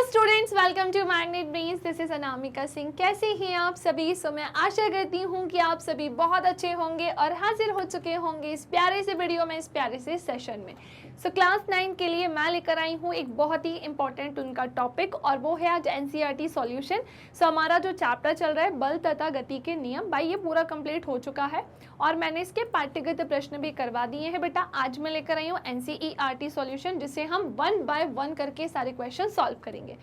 Students, welcome to magnet brains. This is Anamika Singh. कैसे हैं आप सभी? मैं आशा करती हूँ कि आप सभी बहुत अच्छे होंगे और हाजिर हो चुके होंगे इस प्यारे से वीडियो में, इस प्यारे से सेशन में। क्लास 9 के लिए मैं लेकर आई हूँ एक बहुत ही इंपॉर्टेंट उनका टॉपिक, और वो है आज एनसीईआरटी सॉल्यूशन। हमारा जो चैप्टर चल रहा है बल तथा गति के नियम, भाई ये पूरा कंप्लीट हो चुका है और मैंने इसके पाठ्यगत प्रश्न भी करवा दिए हैं बेटा। आज मैं लेकर आई हूँ एनसीईआरटी सॉल्यूशन, जिसे हम 1 बाय 1 करके सारे क्वेश्चन सॉल्व करेंगे।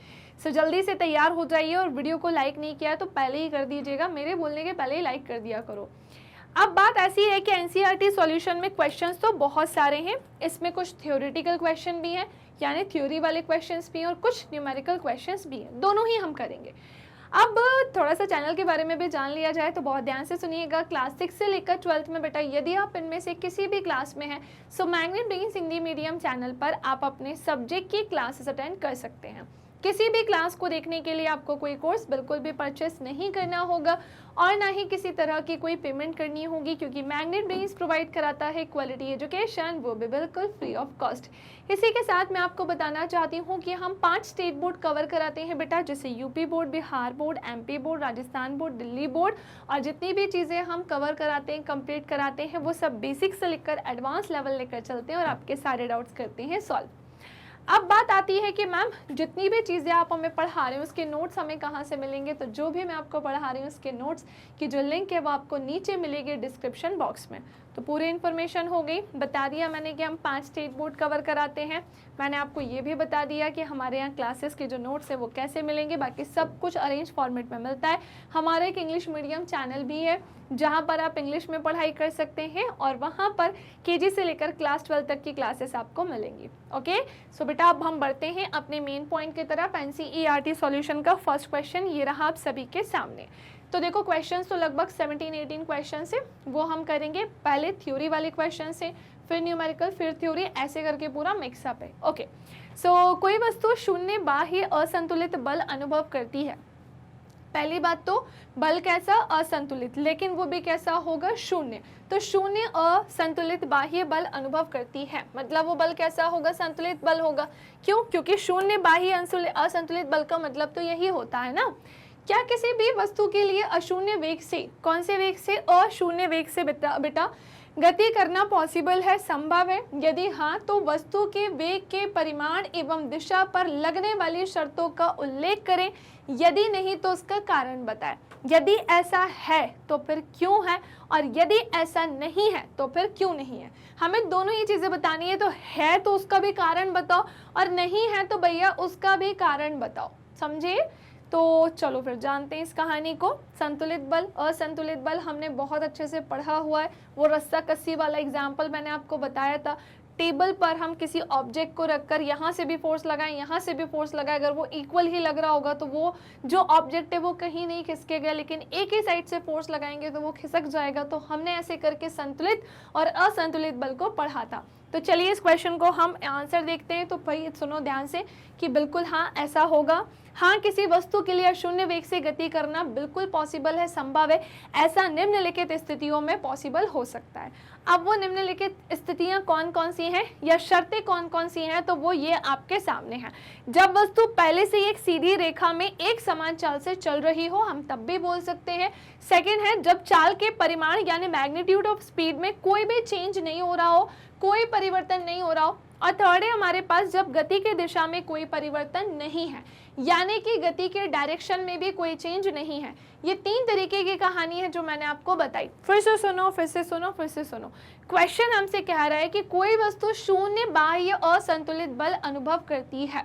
जल्दी से तैयार हो जाइए, और वीडियो को लाइक नहीं किया तो पहले ही कर दीजिएगा, मेरे बोलने के पहले ही लाइक कर दिया करो। अब बात ऐसी है कि एनसीईआरटी सॉल्यूशन में क्वेश्चंस तो बहुत सारे हैं। इसमें कुछ थ्योरेटिकल क्वेश्चन भी हैं, यानी थ्योरी वाले क्वेश्चंस भी हैं, और कुछ न्यूमेरिकल क्वेश्चंस भी हैं। दोनों ही हम करेंगे। अब थोड़ा सा चैनल के बारे में भी जान लिया जाए तो बहुत ध्यान से सुनिएगा। क्लास 6 से लेकर 12th में बेटा, यदि आप इनमें से किसी भी क्लास में हैं, magnet brains Hindi medium channel पर आप अपने सब्जेक्ट की क्लासेस अटेंड कर सकते हैं। किसी भी क्लास को देखने के लिए आपको कोई कोर्स बिल्कुल भी परचेस नहीं करना होगा, और ना ही किसी तरह की कोई पेमेंट करनी होगी, क्योंकि मैग्नेट ब्रेन्स प्रोवाइड कराता है क्वालिटी एजुकेशन, वो भी बिल्कुल फ्री ऑफ कॉस्ट। इसी के साथ मैं आपको बताना चाहती हूँ कि हम 5 स्टेट बोर्ड कवर कराते हैं बेटा, जैसे UP board, Bihar board, MP board, Rajasthan board, Delhi board. और जितनी भी चीज़ें हम कवर कराते हैं, कंप्लीट कराते हैं, वो सब बेसिक से लेकर एडवांस लेवल लेकर चलते हैं और आपके सारे डाउट्स करते हैं सॉल्व। अब बात आती है कि मैम जितनी भी चीज़ें आप हमें पढ़ा रहे हैं उसके नोट्स हमें कहाँ से मिलेंगे? तो जो भी मैं आपको पढ़ा रही हूँ उसके नोट्स की जो लिंक है वो आपको नीचे मिलेगी डिस्क्रिप्शन बॉक्स में। तो पूरी इन्फॉर्मेशन हो गई। बता दिया मैंने कि हम 5 स्टेट बोर्ड कवर कराते हैं। मैंने आपको ये भी बता दिया कि हमारे यहाँ क्लासेस के जो नोट्स है वो कैसे मिलेंगे। बाकी सब कुछ अरेंज फॉर्मेट में मिलता है। हमारा एक इंग्लिश मीडियम चैनल भी है जहाँ पर आप इंग्लिश में पढ़ाई कर सकते हैं, और वहाँ पर केजी से लेकर क्लास 12 तक की क्लासेस आपको मिलेंगी। ओके, सो बेटा अब हम बढ़ते हैं अपने मेन पॉइंट की तरफ। एनसीईआरटी सॉल्यूशन का फर्स्ट क्वेश्चन ये रहा आप सभी के सामने। तो देखो क्वेश्चंस तो लगभग 17-18 क्वेश्चन है, वो हम करेंगे। पहले थ्योरी वाले क्वेश्चन से, फिर न्यूमेरिकल, फिर थ्योरी, ऐसे करके पूरा मिक्सअप है। ओके, सो कोई वस्तु शून्य बाह्य असंतुलित बल अनुभव करती है। पहली बात तो बल कैसा? असंतुलित, लेकिन वो भी कैसा होगा? शून्य। तो शून्य असंतुलित बाह्य बल अनुभव करती है, मतलब वो बल कैसा होगा? संतुलित बल होगा। क्यों? क्योंकि शून्य बाह्य असंतुलित बल का मतलब तो यही होता है ना। क्या किसी भी वस्तु के लिए अशून्य वेग से, कौन से वेग से? अशून्य वेग से बेटा गति करना पॉसिबल है, संभव है? यदि हाँ, तो वस्तु के वेग के परिमाण एवं दिशा पर लगने वाली शर्तों का उल्लेख करें। यदि नहीं तो उसका कारण बताएं। यदि ऐसा है तो फिर क्यों है, और यदि ऐसा नहीं है तो फिर क्यों नहीं है। हमें दोनों ही चीज़ें बतानी है। तो है तो उसका भी कारण बताओ, और नहीं है तो भैया उसका भी कारण बताओ। समझे? तो चलो फिर जानते हैं इस कहानी को। संतुलित बल, असंतुलित बल हमने बहुत अच्छे से पढ़ा हुआ है। वो रस्सा कस्सी वाला एग्जाम्पल मैंने आपको बताया था। टेबल पर हम किसी ऑब्जेक्ट को रखकर यहाँ से भी फोर्स लगाएं, यहाँ से भी फोर्स लगाएं, अगर वो इक्वल ही लग रहा होगा तो वो जो ऑब्जेक्ट है वो कहीं नहीं खिसकेगा, लेकिन एक ही साइड से फोर्स लगाएंगे तो वो खिसक जाएगा। तो हमने ऐसे करके संतुलित और असंतुलित बल को पढ़ा था। तो चलिए इस क्वेश्चन को हम आंसर देखते हैं। तो भाई सुनो ध्यान से कि बिल्कुल हाँ ऐसा होगा। हाँ, किसी वस्तु के लिए शून्य वेग से गति करना बिल्कुल पॉसिबल है, संभव है। ऐसा निम्नलिखित स्थितियों में पॉसिबल हो सकता है। अब वो निम्नलिखित स्थितियां कौन कौन सी हैं या शर्तें कौन कौन सी हैं, तो वो ये आपके सामने हैं। जब वस्तु पहले से एक सीधी रेखा में एक समान चाल से चल रही हो, हम तब भी बोल सकते हैं। सेकेंड है जब चाल के परिमाण यानी मैग्नीट्यूड ऑफ स्पीड में कोई भी चेंज नहीं हो रहा हो, कोई परिवर्तन नहीं हो रहा हो। और थर्ड है हमारे पास जब गति की दिशा में कोई परिवर्तन नहीं है, यानी कि गति के डायरेक्शन में भी कोई चेंज नहीं है। ये 3 तरीके की कहानी है जो मैंने आपको बताई। फिर से सुनो, फिर से सुनो, फिर से सुनो। क्वेश्चन हमसे कह रहा है कि कोई वस्तु शून्य बाह्य असंतुलित बल अनुभव करती है,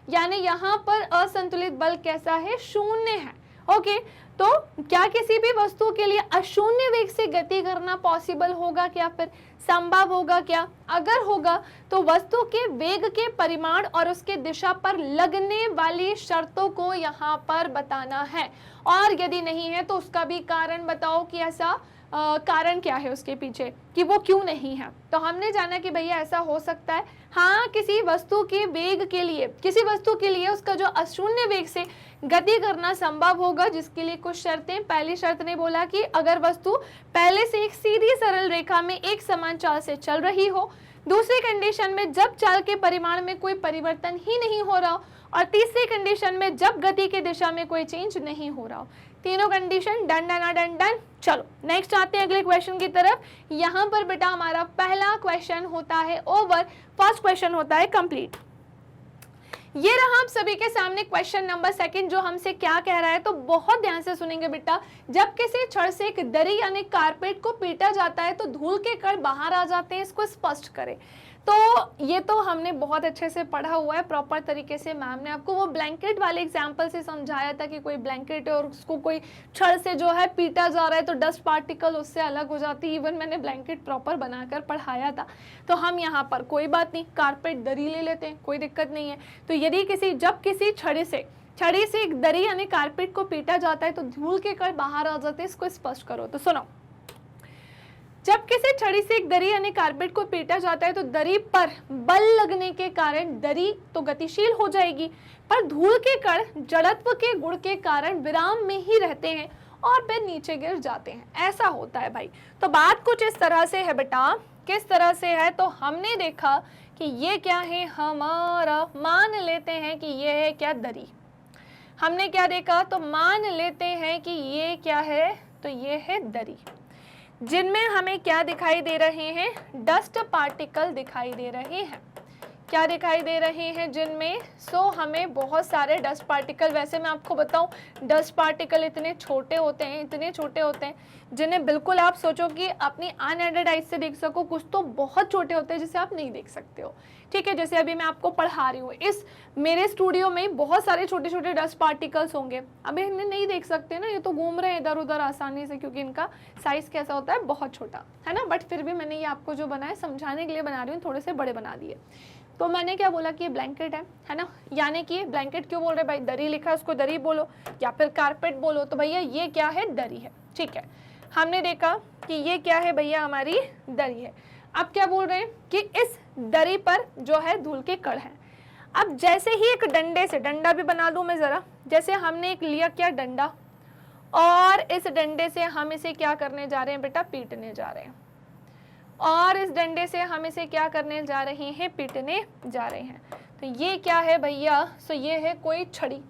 यानी यहाँ पर असंतुलित बल कैसा है? शून्य है। ओके, तो क्या किसी भी वस्तु के लिए अशून्य वेग से गति करना पॉसिबल होगा क्या? फिर संभव होगा क्या? अगर होगा तो वस्तु के वेग के परिमाण और उसके दिशा पर लगने वाली शर्तों को यहाँ पर बताना है, और यदि नहीं है तो उसका भी कारण बताओ कि ऐसा कारण क्या है उसके पीछे, कि वो क्यों नहीं है। तो हमने जाना कि भैया ऐसा हो सकता है। हाँ, किसी वस्तु के वेग के लिए, किसी वस्तु के लिए उसका जो अशून्य वेग से गति करना संभव होगा, जिसके लिए कुछ शर्तें। पहली शर्त ने बोला कि अगर वस्तु पहले से एक सीधी सरल रेखा में एक समान चाल से चल रही हो। दूसरी कंडीशन में जब चाल के परिमाण में कोई परिवर्तन ही नहीं हो रहा हो, और तीसरी कंडीशन में जब गति की दिशा में कोई चेंज नहीं हो रहा हो। तीनों condition done done done done. चलो नेक्स्ट आते हैं अगले क्वेश्चन की तरफ। यहाँ पर बेटा हमारा पहला क्वेश्चन होता है ओवर, फर्स्ट क्वेश्चन होता है कंप्लीट। ये रहा आप सभी के सामने क्वेश्चन नंबर सेकंड, जो हमसे क्या कह रहा है, तो बहुत ध्यान से सुनेंगे बेटा। जब किसी छड़ से एक दरी यानी कारपेट को पीटा जाता है तो धूल के कण बाहर आ जाते हैं, इसको स्पष्ट करें। तो ये तो हमने बहुत अच्छे से पढ़ा हुआ है प्रॉपर तरीके से। मैम ने आपको वो ब्लैंकेट वाले एग्जाम्पल से समझाया था कि कोई ब्लैंकेट है और उसको कोई छड़ से जो है पीटा जा रहा है तो डस्ट पार्टिकल उससे अलग हो जाती है। इवन मैंने ब्लैंकेट प्रॉपर बनाकर पढ़ाया था। तो हम यहाँ पर कोई बात नहीं, कारपेट दरी ले लेते हैं, कोई दिक्कत नहीं है। तो यदि जब किसी छड़ी से एक दरी यानी कारपेट को पीटा जाता है तो धूल के कण बाहर आ जाते हैं, इसको स्पष्ट करो। तो सुनो, जब किसी छड़ी से एक दरी यानी कारपेट को पीटा जाता है तो दरी पर बल लगने के कारण दरी तो गतिशील हो जाएगी, पर धूल के कण जड़त्व के गुण के कारण विराम में ही रहते हैं और फिर नीचे गिर जाते हैं। ऐसा होता है भाई। तो बात कुछ इस तरह से है बेटा। किस तरह से है? तो हमने देखा कि ये क्या है हमारा, मान लेते हैं कि ये है क्या, दरी। हमने क्या देखा? तो मान लेते हैं कि ये क्या है, तो ये है दरी, जिनमें हमें क्या दिखाई दे रहे हैं, डस्ट पार्टिकल दिखाई दे रहे हैं। क्या दिखाई दे रहे हैं? जिनमें हमें बहुत सारे डस्ट पार्टिकल, वैसे मैं आपको बताऊं डस्ट पार्टिकल इतने छोटे होते हैं जिन्हें बिल्कुल आप सोचो कि अपनी अनएडेड आइज से देख सको, कुछ तो बहुत छोटे होते हैं जिसे आप नहीं देख सकते हो। ठीक है, जैसे अभी मैं आपको पढ़ा रही हूँ, इस मेरे स्टूडियो में बहुत सारे छोटे छोटे डस्ट पार्टिकल्स होंगे, अभी इन्हें नहीं देख सकते ना, ये तो घूम रहे हैं इधर उधर आसानी से, क्योंकि इनका साइज कैसा होता है, बहुत छोटा है ना। बट फिर भी मैंने ये आपको जो बनाया समझाने के लिए बना रही हूँ, थोड़े से बड़े बना दिए। तो मैंने क्या बोला कि ये ब्लैंकेट है ना, यानी कि ब्लैंकेट क्यों बोल रहे भाई, दरी लिखा है उसको दरी बोलो या फिर कारपेट बोलो। तो भैया ये क्या है, दरी है। ठीक है, हमने देखा कि ये क्या है भैया, हमारी दरी है। अब क्या बोल रहे हैं कि इस दरी पर जो है धूल के कण हैं। अब जैसे ही एक डंडे से, डंडा भी बना दूं मैं जरा, जैसे हमने एक लिया क्या, डंडा, और इस डंडे से हम इसे क्या करने जा रहे हैं बेटा, पीटने जा रहे हैं, और इस डंडे से हम इसे क्या करने जा रहे हैं, पीटने जा रहे हैं। तो ये क्या है भैया, सो ये है कोई छड़ी।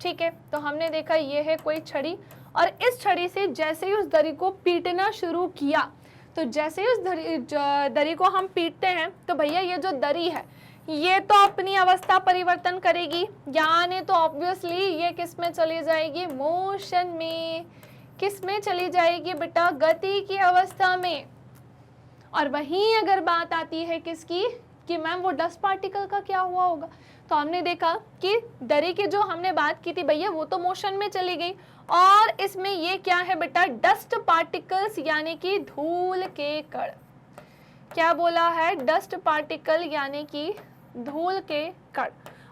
ठीक है, तो हमने देखा ये है कोई छड़ी, और इस छड़ी से जैसे ही उस दरी को पीटना शुरू किया, तो जैसे ही उस दरी को हम पीटते हैं तो भैया ये जो दरी है ये तो अपनी अवस्था परिवर्तन करेगी, यानी तो ऑब्वियसली ये किस में चली जाएगी, मोशन में। किस में चली जाएगी बेटा, गति की अवस्था में। और वहीं अगर बात आती है किसकी, कि मैम वो डस्ट पार्टिकल का क्या हुआ होगा, तो हमने देखा कि दरी की जो हमने बात की थी भैया वो तो मोशन में चली गई, और इसमें ये क्या है बेटा, डस्ट पार्टिकल्स यानी कि धूल के कण। क्या बोला है, डस्ट पार्टिकल यानी कि धूल के कण।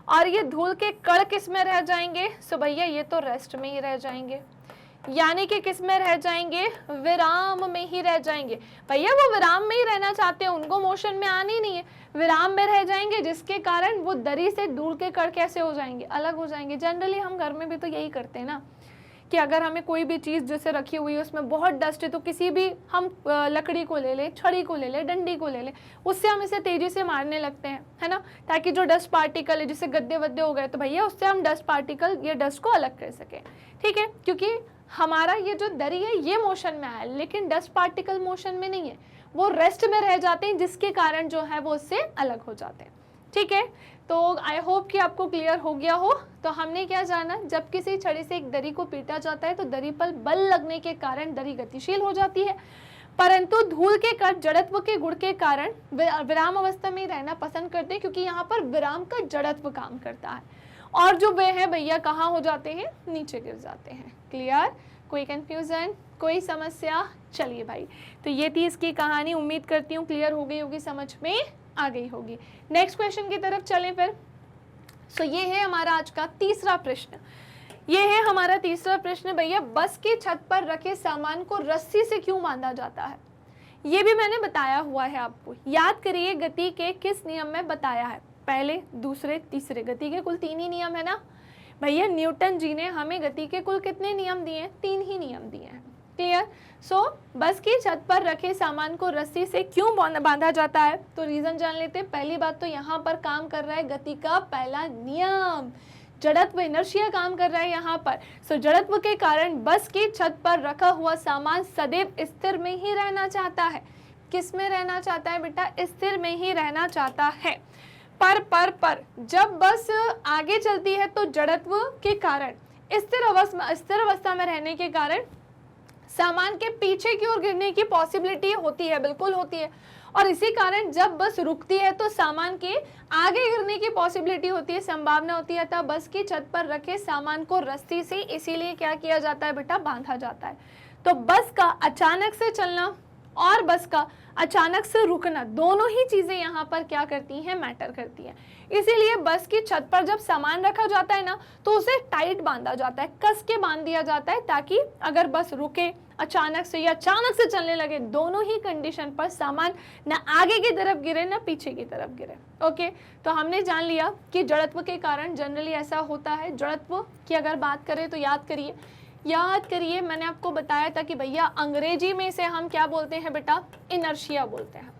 और ये धूल के कण किस में रह जाएंगे, सो भैया ये तो रेस्ट में ही रह जाएंगे, यानी कि किस में रह जाएंगे, विराम में ही रह जाएंगे। भैया वो विराम में ही रहना चाहते हैं, उनको मोशन में आना ही नहीं है, विराम में रह जाएंगे, जिसके कारण वो दरी से धूल के कण कैसे हो जाएंगे, अलग हो जाएंगे। जनरली हम घर में भी तो यही करते हैं ना, कि अगर हमें कोई भी चीज़ जैसे रखी हुई है उसमें बहुत डस्ट है, तो किसी भी हम लकड़ी को ले ले, छड़ी को ले ले, डंडी को ले ले, उससे हम इसे तेजी से मारने लगते हैं, है ना, ताकि जो डस्ट पार्टिकल है, जैसे गद्दे वद्दे हो गए, तो भैया उससे हम डस्ट पार्टिकल या डस्ट को अलग कर सकें। ठीक है, क्योंकि हमारा ये जो दरी है ये मोशन में आया, लेकिन डस्ट पार्टिकल मोशन में नहीं है, वो रेस्ट में रह जाते हैं, जिसके कारण जो है वो उससे अलग हो जाते हैं। ठीक है, तो आई होप कि आपको क्लियर हो गया हो। तो हमने क्या जाना, जब किसी छड़ी से एक दरी को पीटा जाता है तो दरी पर बल लगने के कारण दरी गतिशील हो जाती है, परंतु धूल के कण जड़त्व के गुण के कारण विराम अवस्था में रहना पसंद करते हैं, क्योंकि यहाँ पर विराम का जड़त्व काम करता है, और जो वे है भैया कहाँ हो जाते हैं, नीचे गिर जाते हैं। क्लियर, कोई कंफ्यूजन, कोई समस्या? चलिए भाई, तो ये थी इसकी कहानी। उम्मीद करती हूँ क्लियर हो गई होगी, समझ में आ गई होगी। नेक्स्ट क्वेश्चन की तरफ चलें फिर। सो ये है हमारा आज का तीसरा प्रश्न। ये है हमारा तीसरा प्रश्न भैया, बस की छत पर रखे सामान को रस्सी से क्यों बांधा जाता है? ये भी मैंने बताया हुआ है आपको, याद करिए गति के किस नियम में बताया है, पहले, दूसरे, तीसरे। गति के कुल 3 ही नियम है ना भैया। न्यूटन जी ने हमें गति के कुल कितने नियम दिए हैं? 3 ही नियम दिए हैं। क्लियर। सो बस की छत पर रखे सामान को रस्सी से क्यों बांधा जाता है, तो रीजन जान लेते हैं। पहली बात तो यहाँ पर काम कर रहा है गति का पहला नियम, जड़त्व, इनर्शिया काम कर रहा है यहाँ पर। सो जड़त्व के कारण बस की छत पर रखा हुआ सामान सदैव स्थिर में ही रहना चाहता है। किस में रहना चाहता है बेटा, स्थिर में ही रहना चाहता है। पर जब बस आगे चलती है तो जड़त्व के कारण स्थिर अवस्था में रहने के कारण सामान के पीछे की ओर गिरने की पॉसिबिलिटी होती है, बिल्कुल होती है। और इसी कारण जब बस रुकती है तो सामान के आगे गिरने की पॉसिबिलिटी होती है, संभावना होती है। अतः बस की छत पर रखे सामान को रस्सी से इसीलिए क्या किया जाता है बेटा, बांधा जाता है। तो बस का अचानक से चलना और बस का अचानक से रुकना, दोनों ही चीजें यहाँ पर क्या करती हैं, मैटर करती हैं। इसीलिए बस की छत पर जब सामान रखा जाता है ना, तो उसे टाइट बांधा जाता है, कस के बांध दिया जाता है, ताकि अगर बस रुके अचानक से या अचानक से चलने लगे, दोनों ही कंडीशन पर सामान न आगे की तरफ गिरे न पीछे की तरफ गिरे। ओके, तो हमने जान लिया कि जड़त्व के कारण जनरली ऐसा होता है। जड़त्व की अगर बात करें तो याद करिए, मैंने आपको बताया था कि भैया अंग्रेजी में इसे हम क्या बोलते हैं बेटा, इनर्शिया बोलते हैं।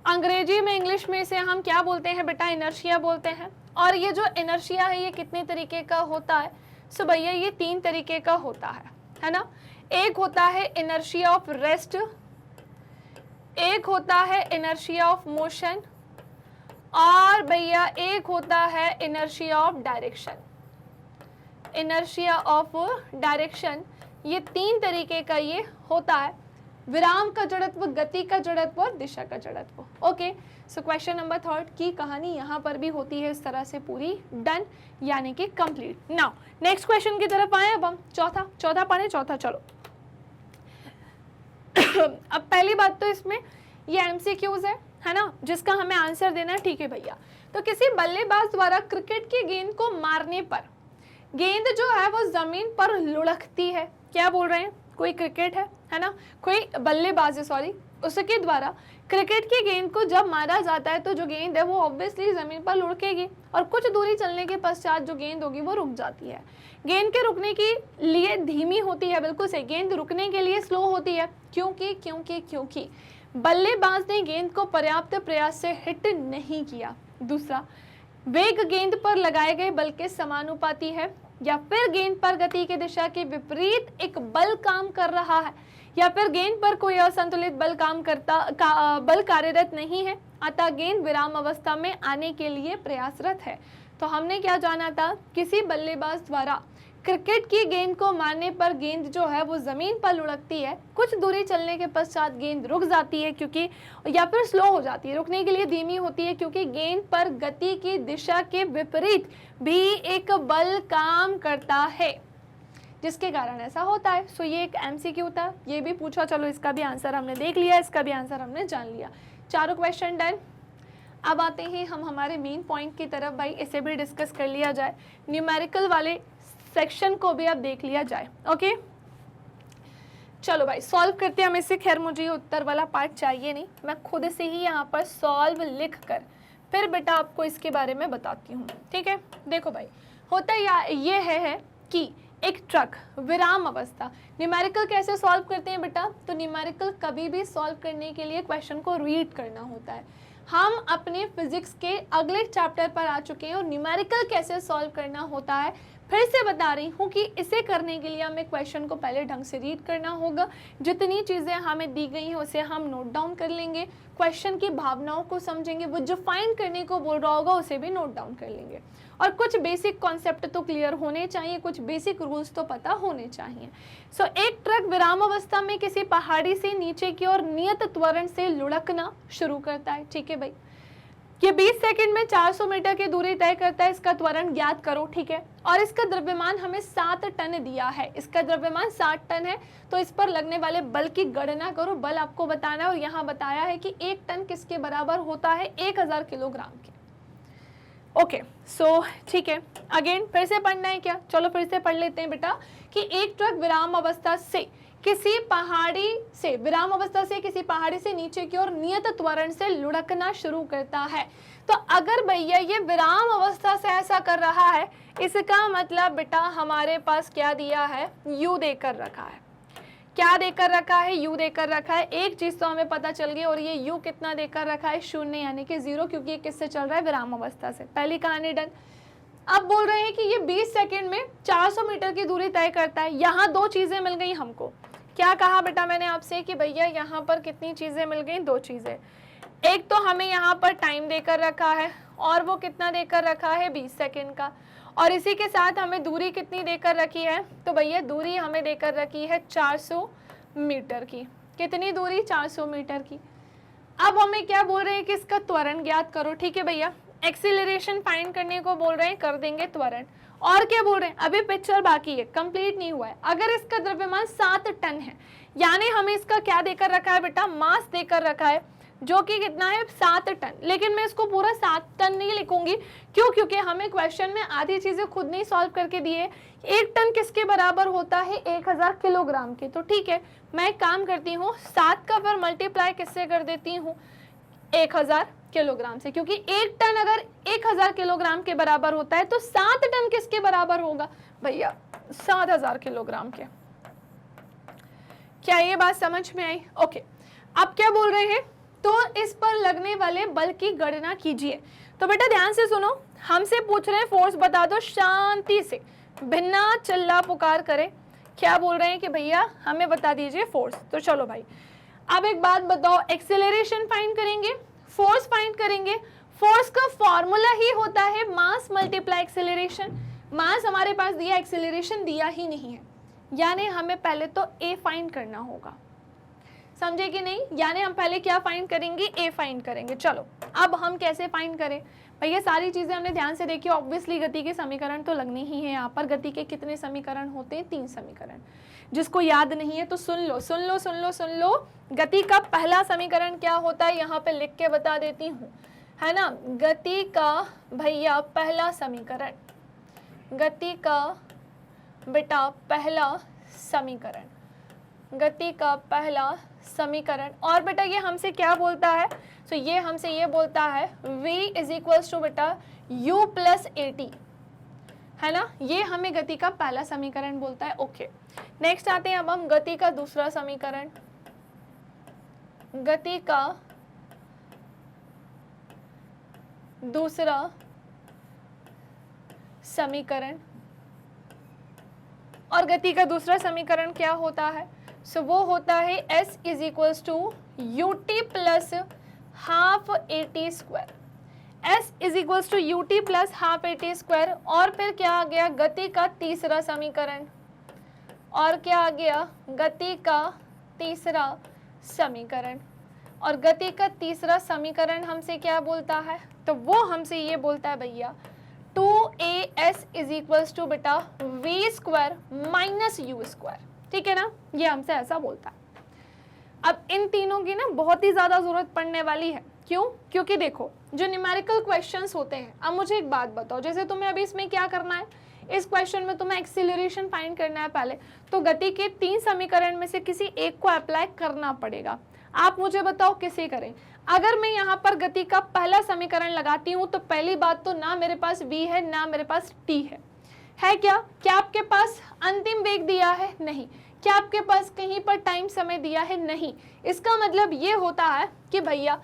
अंग्रेजी में, इंग्लिश में इसे हम क्या बोलते हैं बेटा, इनर्शिया बोलते हैं। और ये जो इनर्शिया है ये कितने तरीके का होता है, सो भैया ये 3 तरीके का होता है ना। एक होता है इनर्शिया ऑफ रेस्ट, एक होता है इनर्शिया ऑफ मोशन, और भैया एक होता है inertia of direction. Inertia of direction, ये 3 तरीके का ये होता है। विराम का जड़त्व, गति का जड़त्व और दिशा का जड़त्व। ओके, सो क्वेश्चन नंबर 3 की कहानी यहाँ पर भी होती है इस तरह से पूरी डन, यानी कि कंप्लीट। नाउ नेक्स्ट क्वेश्चन की तरफ आए। अब हम चौथा पढ़े, चौथा चलो। अब पहली बात तो इसमें ये एमसीक्यूज है ना, जिसका हमें आंसर देना है, ठीक है भैया। तो किसी बल्लेबाज द्वारा क्रिकेट की गेंद को मारने पर गेंद जो है वो जमीन पर लुढ़कती है। क्या बोल रहे हैं, कोई क्रिकेट है ना, कोई बल्लेबाज है सॉरी, उसके द्वारा क्रिकेट की गेंद को जब मारा जाता है तो जो गेंद है वो ऑब्वियसली जमीन पर लुढ़केगी और कुछ दूरी चलने के पश्चात जो गेंद होगी वो रुक जाती है। गेंद के रुकने के लिए धीमी होती है, बिल्कुल सही, गेंद रुकने के लिए स्लो होती है। क्योंकि बल्लेबाज ने गेंद को पर्याप्त प्रयास से हिट नहीं किया। दूसरा, वेग गेंद पर लगाए गए बल के समानुपाती है, या फिर गेंद पर गति की दिशा के विपरीत एक बल काम कर रहा है, या फिर गेंद पर कोई असंतुलित बल कार्यरत नहीं है, अतः गेंद विराम अवस्था में आने के लिए प्रयासरत है। तो हमने क्या जाना था, किसी बल्लेबाज द्वारा क्रिकेट की गेंद को मारने पर गेंद जो है वो जमीन पर लुढ़कती है, कुछ दूरी चलने के पश्चात गेंद रुक जाती है क्योंकि, या फिर स्लो हो जाती है, रुकने के लिए धीमी होती है क्योंकि गेंद पर गति की दिशा के विपरीत भी एक बल काम करता है, जिसके कारण ऐसा होता है। सो ये एक एमसीक्यू था, ये भी पूछा, चलो इसका भी आंसर हमने देख लिया, इसका भी आंसर हमने जान लिया। चारों क्वेश्चन डन। अब आते हैं हम हमारे मेन पॉइंट की तरफ। भाई इसे भी डिस्कस कर लिया जाए, न्यूमेरिकल वाले सेक्शन को भी अब देख लिया जाए। ओके चलो भाई सॉल्व करते हैं हम इसे। खैर मुझे उत्तर वाला पार्ट चाहिए नहीं, मैं खुद से ही यहाँ पर सॉल्व लिख कर फिर बेटा आपको इसके बारे में बताती हूँ, ठीक है। देखो भाई होता ये है कि एक ट्रक विराम अवस्था, न्यूमेरिकल कैसे सॉल्व करते हैं बेटा, तो न्यूमेरिकल कभी भी सॉल्व करने के लिए क्वेश्चन को रीड करना होता है। हम अपने फिजिक्स के अगले चैप्टर पर आ चुके हैं और न्यूमेरिकल कैसे सॉल्व करना होता है फिर से बता रही हूँ कि इसे करने के लिए हमें क्वेश्चन को पहले ढंग से रीड करना होगा। जितनी चीज़ें हमें दी गई हैं उसे हम नोट डाउन कर लेंगे, क्वेश्चन की भावनाओं को समझेंगे, वो जो फाइंड करने को बोल रहा होगा उसे भी नोट डाउन कर लेंगे। और कुछ बेसिक कॉन्सेप्ट तो क्लियर होने चाहिए, कुछ बेसिक रूल्स तो पता होने चाहिए। सो एक ट्रक विराम अवस्था में किसी पहाड़ी से नीचे की ओर नियत त्वरण से लुढ़कना शुरू करता है, ठीक है भाई। ये 20 सेकंड में 400 मीटर की दूरी तय करता है, इसका त्वरण ज्ञात करो, ठीक है। और इसका द्रव्यमान हमें 7 टन दिया है, इसका द्रव्यमान 7 टन है, तो इस पर लगने वाले बल की गणना करो। बल आपको बताना है और यहाँ बताया है कि 1 टन किसके बराबर होता है, 1000 किलोग्राम के। ओके सो ठीक है, अगेन फिर से पढ़ना है क्या, चलो फिर से पढ़ लेते हैं बेटा कि एक ट्रक विराम अवस्था से किसी पहाड़ी से नीचे की ओर नियत त्वरण से लुढ़कना शुरू करता है। तो अगर भैया ये विराम अवस्था से ऐसा कर रहा है, इसका मतलब बेटा हमारे पास क्या दिया है, u देकर रखा है। क्या देकर रखा है, u देकर रखा है। एक चीज तो हमें पता चल गई, और ये u कितना देकर रखा है, 0 यानी कि 0, क्योंकि ये किससे चल रहा है, विराम अवस्था से। पहली कहानी डन। अब बोल रहे हैं कि ये 20 सेकंड में 400 मीटर की दूरी तय करता है। यहाँ दो चीजें मिल गई हमको। क्या कहा बेटा मैंने आपसे कि भैया यहाँ पर कितनी चीजें मिल गई, दो चीजें। एक तो हमें यहाँ पर टाइम देकर रखा है, और वो कितना देकर रखा है, 20 सेकंड का, और इसी के साथ हमें दूरी कितनी देकर रखी है, तो भैया दूरी हमें देकर रखी है 400 मीटर की। कितनी दूरी, 400 मीटर की। अब हमें क्या बोल रहे हैं कि इसका त्वरण ज्ञात करो। ठीक है भैया, एक्सीलरेशन फाइंड करने को बोल रहे हैं, कर देंगे त्वरण। और क्या बोल रहे हैं, अभी पिक्चर बाकी है, कंप्लीट नहीं हुआ है। अगर इसका द्रव्यमान 7 टन है, यानी हमें इसका क्या देकर रखा है बेटा, मास देकर रखा है, जो कि कितना है, 7 टन। लेकिन मैं इसको पूरा 7 टन नहीं लिखूंगी, क्यों, क्योंकि हमें क्वेश्चन में आधी चीजें खुद नहीं सॉल्व करके दिए। 1 टन किसके बराबर होता है, 1000 किलोग्राम के। तो ठीक है, मैं एक काम करती हूँ, 7 का फिर मल्टीप्लाई किससे कर देती हूँ, 1000 किलोग्राम से, क्योंकि 1 टन अगर 1000 किलोग्राम के बराबर होता है तो 7 टन किसके बराबर होगा भैया, 7000 किलोग्राम के। क्या ये बात समझ में आई? ओके, अब क्या बोल रहे हैं, तो इस पर लगने वाले बल की गणना कीजिए। तो बेटा ध्यान से सुनो, हमसे पूछ रहे हैं फोर्स बता दो शांति से, बिना चिल्ला पुकार करे। क्या बोल रहे हैं कि भैया हमें बता दीजिए फोर्स। तो चलो भाई, अब एक बात बताओ, एक्सेलरेशन फाइंड करेंगे, फोर्स फाइंड करेंगे। फोर्स का फॉर्मूला ही होता है मास मल्टीप्लाई एक्सेलरेशन। मास हमारे पास दिया, एक्सेलरेशन दिया ही नहीं है, यानी हमें पहले तो ए फाइंड करना होगा। समझे कि नहीं? यानी हम पहले क्या फाइंड करेंगे, ए फाइंड करेंगे। चलो अब हम कैसे फाइंड करें भैया, सारी चीजें हमने ध्यान से देखी। ऑब्वियसली गति के समीकरण तो लगने ही है। यहाँ पर गति के कितने समीकरण होते हैं, 3 समीकरण। जिसको याद नहीं है तो सुन लो सुन लो सुन लो सुन लो। गति का पहला समीकरण क्या होता है, यहाँ पे लिख के बता देती हूँ, है ना। गति का भैया पहला समीकरण, गति का बेटा पहला समीकरण, गति का पहला समीकरण। और बेटा ये हमसे क्या बोलता है, तो ये हमसे ये बोलता है v इज इक्वल्स टू बेटा u प्लस AT, है ना। ये हमें गति का पहला समीकरण बोलता है। ओके, नेक्स्ट आते हैं अब हम गति का दूसरा समीकरण। गति का दूसरा समीकरण, और गति का दूसरा समीकरण क्या होता है, सो वो होता है s is equals to ut plus half AT square. s is equals to ut plus half AT square. और फिर क्या आ गया, गति का तीसरा समीकरण, और क्या आ गया, गति का तीसरा समीकरण। और गति का तीसरा समीकरण हमसे क्या बोलता है, तो वो हमसे ये बोलता है भैया 2as इज इक्वल्स टू बेटा v square minus u square. ठीक है ना, ये हमसे ऐसा बोलता है। अब इन तीनों की ना बहुत ही ज्यादा जरूरत पड़ने वाली है। क्यों? क्योंकि देखो जो न्यूमेरिकल क्वेश्चंस होते हैं, अब मुझे एक बात बताओ, जैसे तुम्हें अभी इसमें क्या करना है, इस क्वेश्चन में तुम्हें एक्सीलरेशन फाइंड करना है पहले, तो गति के 3 समीकरण में से किसी एक को अप्लाई करना पड़ेगा। आप मुझे बताओ किसे करें। अगर मैं यहाँ पर गति का पहला समीकरण लगाती हूँ तो पहली बात तो ना मेरे पास v है ना मेरे पास t है क्या आपके पास अंतिम वेग दिया है? नहीं। क्या आपके पास कहीं पर टाइम समय दिया है? नहीं। इसका मतलब ये होता है कि भैया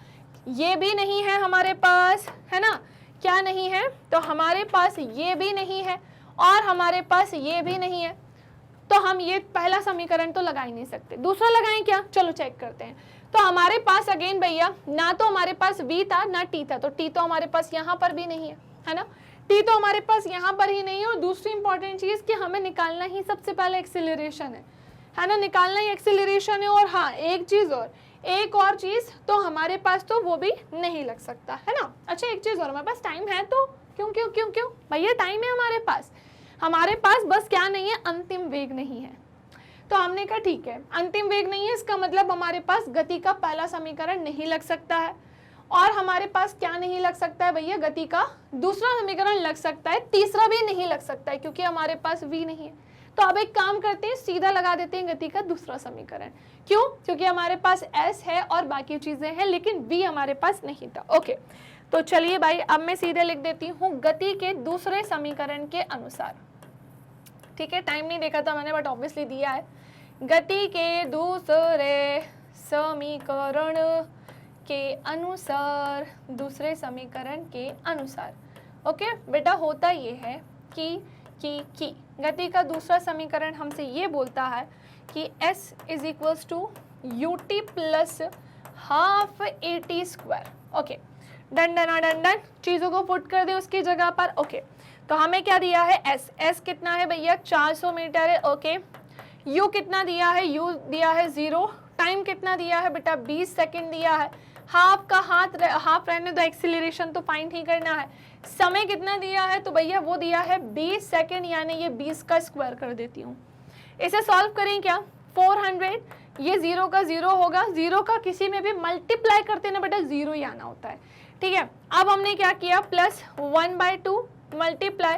ये भी नहीं है हमारे पास, है ना। क्या नहीं है, तो हमारे पास ये भी नहीं है और हमारे पास ये भी नहीं है, तो हम ये पहला समीकरण तो लगा ही नहीं सकते। दूसरा लगाएं क्या, चलो चेक करते हैं। तो हमारे पास अगेन भैया ना तो हमारे पास v था ना t था, तो t तो हमारे पास यहाँ पर भी नहीं है ना। t तो हमारे पास यहाँ पर ही नहीं है। और दूसरी इंपॉर्टेंट चीज कि हमें निकालना ही सबसे पहले एक्सीलरेशन है ना, निकालना ही एक्सीलरेशन है। और हाँ एक चीज और, एक और चीज तो हमारे पास तो वो भी नहीं लग सकता, है ना। अच्छा एक चीज और, हमारे पास टाइम है तो क्यों क्यों क्यों क्यों भैया टाइम है हमारे पास बस क्या नहीं है, अंतिम वेग नहीं है। तो हमने कहा ठीक है अंतिम वेग नहीं है, इसका मतलब हमारे पास गति का पहला समीकरण नहीं लग सकता है। और हमारे पास क्या नहीं लग सकता है भैया, गति का दूसरा समीकरण लग सकता है, तीसरा भी नहीं लग सकता है क्योंकि हमारे पास v नहीं है। तो अब एक काम करते हैं, सीधा लगा देते हैं गति का दूसरा समीकरण। क्यों? क्योंकि हमारे पास s है और बाकी चीजें हैं, लेकिन v हमारे पास नहीं था। ओके तो चलिए भाई अब मैं सीधे लिख देती हूँ गति के दूसरे समीकरण के अनुसार। ठीक है, टाइम नहीं देखा था मैंने बट ऑब्वियसली दिया है गति के दूसरे समीकरण के अनुसार, दूसरे समीकरण के अनुसार। ओके बेटा, होता ये है कि गति का दूसरा समीकरण हमसे ये बोलता है कि s is equals to u t plus half a t square. Okay, done done done done, चीज़ों को पुट कर दे उसकी जगह पर। ओके, तो हमें क्या दिया है, s कितना है भैया, 400 मीटर है। ओके, u कितना दिया है, u दिया है 0, टाइम कितना दिया है बेटा, 20 सेकंड दिया है। हाफ का हाफ रहने दो, एक्सीलरेशन तो फाइंड ही करना है। समय कितना दिया है, तो भैया वो दिया है 20 सेकंड, यानी ये 20 का स्क्वायर कर देती हूँ। इसे सॉल्व करें क्या, 400, ये 0 का 0 होगा, 0 का किसी में भी मल्टीप्लाई करते ना बेटा 0 ही आना होता है। ठीक है, अब हमने क्या किया, प्लस 1/2 मल्टीप्लाई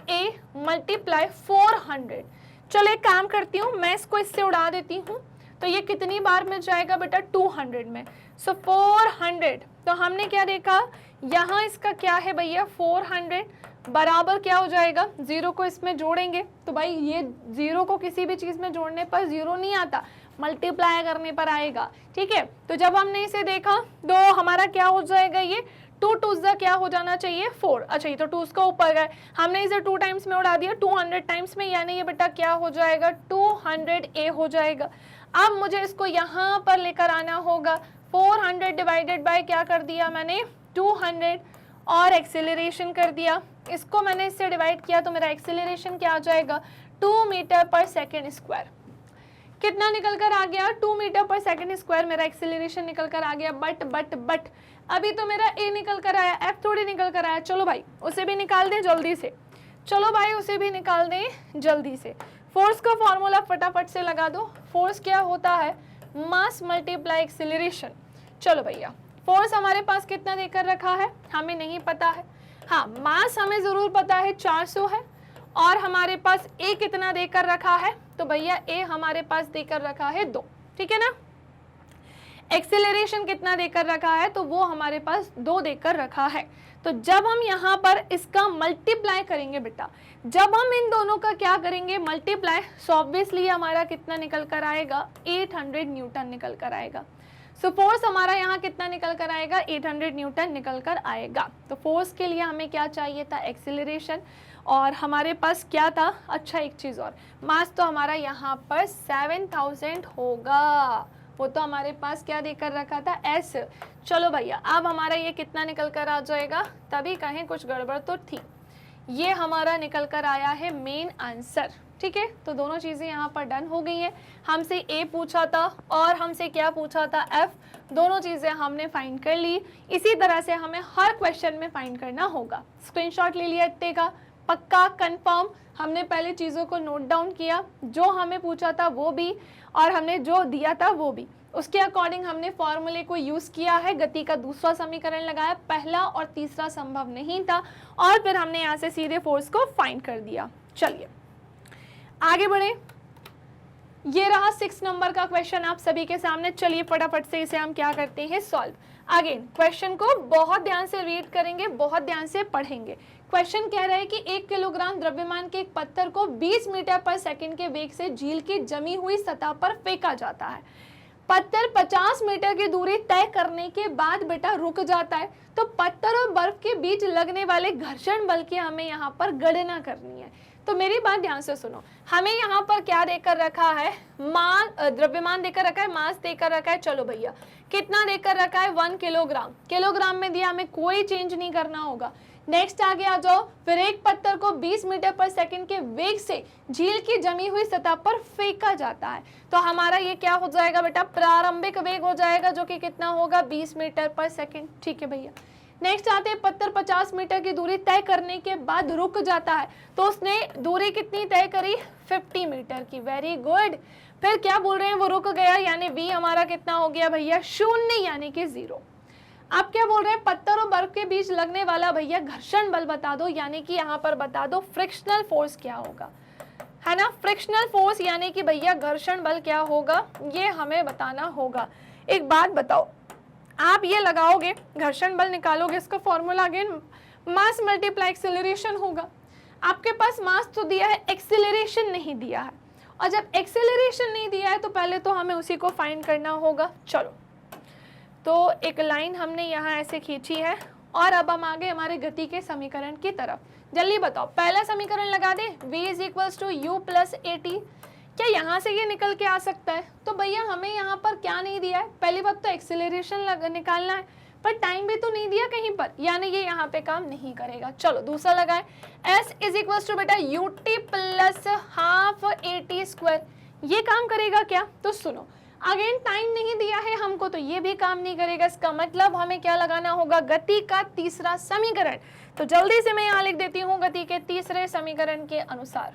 a मल्टीप्लाई 400। चलो एक काम करती हूँ, मैं इसको इससे उड़ा देती हूँ, तो ये कितनी बार में जाएगा बेटा, 200 में। सो 400, तो हमने क्या देखा, यहाँ इसका क्या है भैया, 400 बराबर क्या हो जाएगा, 0 को इसमें जोड़ेंगे तो भाई ये 0 को किसी भी चीज़ में जोड़ने पर 0 नहीं आता, मल्टीप्लाई करने पर आएगा। ठीक है, तो जब हमने इसे देखा तो हमारा क्या हो जाएगा, ये 2 2 क्या हो जाना चाहिए, 4। अच्छा, ये तो 2 का ऊपर गए, हमने इसे 2 टाइम्स में उड़ा दिया, 200 टाइम्स में, यानी ये बेटा क्या हो जाएगा, 200a हो जाएगा। अब मुझे इसको यहाँ पर लेकर आना होगा, 400 डिवाइडेड बाय क्या कर दिया मैंने, 200, और एक्सेलरेशन कर दिया, इसको मैंने इससे डिवाइड किया तो मेरा एक्सेलरेशन क्या आ जाएगा, 2 मीटर पर सेकेंड स्क्वायर। कितना निकल कर आ गया, 2 मीटर पर सेकेंड स्क्वायर मेरा एक्सेलरेशन निकल कर आ गया। बट अभी तो मेरा ए निकल कर आया, एफ थोड़ी निकल कर आया। चलो भाई उसे भी निकाल दें जल्दी से, चलो भाई उसे भी निकाल दें जल्दी से। फोर्स का फॉर्मूला फटाफट से लगा दो। फोर्स क्या होता है, मास मल्टीप्लाई एक्सेलरेशन। चलो भैया, फोर्स हमारे पास कितना देकर रखा है, हमें नहीं पता है। हाँ, मास हमें जरूर पता है 400 है, और हमारे पास ए कितना देकर रखा है, तो भैया ए हमारे पास देकर रखा है 2। ठीक है ना, एक्सेलरेशन कितना देकर रखा है, तो वो हमारे पास 2 देकर रखा है। तो जब हम यहाँ पर इसका मल्टीप्लाई करेंगे बेटा, जब हम इन दोनों का क्या करेंगे, मल्टीप्लाई, सो ऑब्वियसली हमारा कितना निकल कर आएगा, 800 न्यूटन निकल कर आएगा। सो फोर्स हमारा यहाँ कितना निकल कर आएगा, 800 न्यूटन निकल कर आएगा। तो फोर्स के लिए हमें क्या चाहिए था, एक्सेलरेशन, और हमारे पास क्या था, अच्छा एक चीज़ और, मास तो हमारा यहाँ पर 7000 होगा, वो तो हमारे पास क्या देकर रखा था, एस। चलो भैया, अब हमारा ये कितना निकल कर आ जाएगा, तभी कहें कुछ गड़बड़ तो थी। ये हमारा निकल कर आया है मेन आंसर। ठीक है, तो दोनों चीज़ें यहाँ पर डन हो गई हैं। हमसे ए पूछा था और हमसे क्या पूछा था, एफ, दोनों चीज़ें हमने फाइंड कर ली। इसी तरह से हमें हर क्वेश्चन में फाइंड करना होगा। स्क्रीनशॉट ले लिया इतने का, पक्का कंफर्म, हमने पहले चीज़ों को नोट डाउन किया, जो हमें पूछा था वो भी, और हमने जो दिया था वो भी, उसके अकॉर्डिंग हमने फॉर्मूले को यूज़ किया है। गति का दूसरा समीकरण लगाया, पहला और तीसरा संभव नहीं था, और फिर हमने यहाँ से सीधे फोर्स को फाइंड कर दिया। चलिए आगे बढ़े, ये रहा 6 नंबर का क्वेश्चन आप सभी के सामने। चलिए फटाफट से इसे हम क्या करते हैं, सॉल्व। अगेन क्वेश्चन को बहुत ध्यान से रीड करेंगे, बहुत ध्यान से पढ़ेंगे। क्वेश्चन कह रहा है कि 1 किलोग्राम द्रव्यमान के एक पत्थर को 20 मीटर पर सेकंड के वेग से झील की जमी हुई सतह पर फेंका जाता है। पत्थर 50 मीटर की दूरी तय करने के बाद बेटा रुक जाता है, तो पत्थर और बर्फ के बीच लगने वाले घर्षण बल की हमें यहाँ पर गणना करनी है। तो मेरी बात ध्यान से सुनो, हमें यहाँ पर क्या देकर रखा है, द्रव्यमान देकर रखा है, मास देकर रखा है। चलो भैया, कितना देकर रखा है, 1 किलोग्राम, किलोग्राम में दिया, हमें कोई चेंज नहीं करना होगा। नेक्स्ट आगे आ जाओ, फिर एक पत्थर को 20 मीटर पर सेकंड के वेग से झील की जमी हुई सतह पर फेंका जाता है। तो हमारा ये क्या हो जाएगा बेटा, प्रारंभिक वेग हो जाएगा, जो कि कितना होगा, 20 मीटर पर सेकंड। ठीक है भैया, नेक्स्ट आते हैं, पत्थर 50 मीटर की दूरी तय करने के बाद रुक जाता है, तो उसने दूरी कितनी तय करी, 50 मीटर की। Very good. फिर क्या बोल रहे हैं, वो रुक गया, यानी v हमारा कितना हो गया भैया, 0, यानी कि 0। आप क्या बोल रहे हैं, पत्थर और बर्फ के बीच लगने वाला भैया घर्षण बल बता दो, यानी कि यहाँ पर बता दो फ्रिक्शनल फोर्स क्या होगा, है ना। फ्रिक्शनल फोर्स यानी कि भैया घर्षण बल क्या होगा, ये हमें बताना होगा। एक बात बताओ, आप ये लगाओगे, घर्षण बल निकालोगे, इसका फॉर्मूला अगेन मास मल्टीप्लाई एक्सेलरेशन होगा। आपके पास मास तो दिया है, एक्सेलरेशन नहीं दिया है, और जब एक्सेलरेशन नहीं दिया है तो पहले तो हमें उसी को फाइंड करना होगा। चलो, तो एक लाइन हमने यहाँ ऐसे खींची है और अब हम आगे हमारे गति के समीकरण की तरफ। जल्दी बताओ, पहला समीकरण लगा दे, v is equals to u plus a t. क्या यहाँ से ये निकल के आ सकता है? तो भैया हमें यहाँ पर क्या नहीं दिया है, पहली बात तो एक्सेलरेशन निकालना है, पर टाइम भी तो नहीं दिया कहीं पर, यानी ये यहाँ पे काम नहीं करेगा। चलो दूसरा लगाए, s इज इक्वल्स टू बेटा you t plus half a t square. ये काम करेगा क्या? तो सुनो, अगेन टाइम नहीं दिया है हमको तो ये भी काम नहीं करेगा। इसका मतलब हमें क्या लगाना होगा, गति का तीसरा समीकरण। तो जल्दी से मैं यहाँ लिख देती हूँ, गति के तीसरे समीकरण के अनुसार,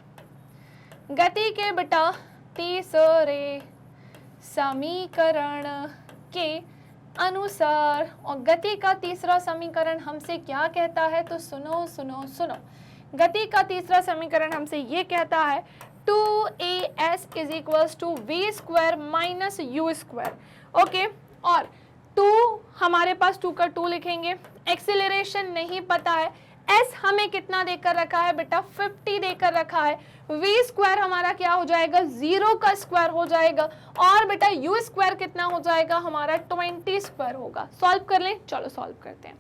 गति के बेटा तीसरे समीकरण के अनुसार, और गति का तीसरा समीकरण हमसे क्या कहता है, तो सुनो सुनो सुनो, गति का तीसरा समीकरण हमसे ये कहता है 2as is equals to v square minus u square. Okay, और 2 हमारे पास 2 का 2 लिखेंगे, एक्सेलरेशन नहीं पता है, s हमें कितना देकर रखा है बेटा 50 देकर रखा है, v स्क्वायर हमारा क्या हो जाएगा 0 का स्क्वायर हो जाएगा, और बेटा u स्क्वायर कितना हो जाएगा हमारा 20 स्क्वायर होगा। सॉल्व कर लें, चलो सॉल्व करते हैं।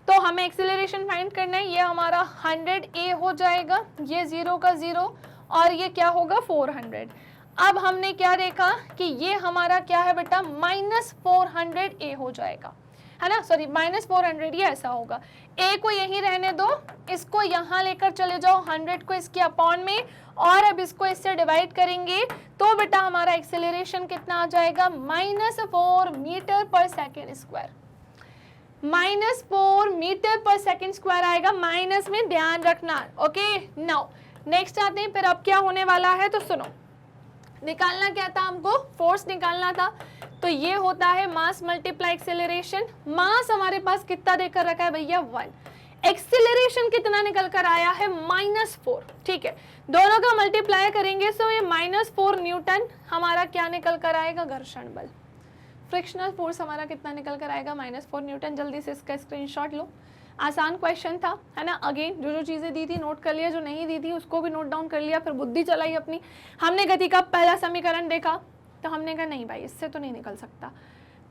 तो हमें एक्सेलरेशन फाइंड करना है, ये हमारा 100a हो जाएगा, ये 0 का 0 और ये क्या होगा 400। अब हमने क्या देखा कि ये हमारा क्या है बेटा -400a हो जाएगा, है ना, सॉरी -400, ये ऐसा होगा। a को यहीं रहने दो, इसको यहाँ लेकर चले जाओ 100 को इसके अपॉन में, और अब इसको इससे डिवाइड करेंगे तो बेटा हमारा एक्सेलरेशन कितना आ जाएगा -4 मीटर पर सेकेंड स्क्वायर, -4 मीटर पर सेकेंड स्क्वायर आएगा, माइनस में ध्यान रखना। ओके, नाउ नेक्स्ट आते हैं, फिर अब क्या होने वाला है, तो सुनो, निकालना क्या था हमको, फोर्स निकालना था। तो ये होता है मास मल्टीप्लाई एक्सेलरेशन। मास हमारे पास कितना देकर रखा है भैया 1, एक्सेलरेशन कितना निकल कर आया है -4। ठीक है, दोनों का मल्टीप्लाई करेंगे सो ये -4 न्यूटन हमारा क्या निकल कर आएगा, घर्षण बल, फ्रिक्शनल फोर्स हमारा कितना निकल कर आएगा -4 न्यूटन। जल्दी से इसका स्क्रीनशॉट लो, आसान क्वेश्चन था, है ना। अगेन जो चीज़ें दी थी नोट कर लिया, जो नहीं दी थी उसको भी नोट डाउन कर लिया, फिर बुद्धि चलाई अपनी। हमने गति का पहला समीकरण देखा तो हमने कहा नहीं भाई इससे तो नहीं निकल सकता,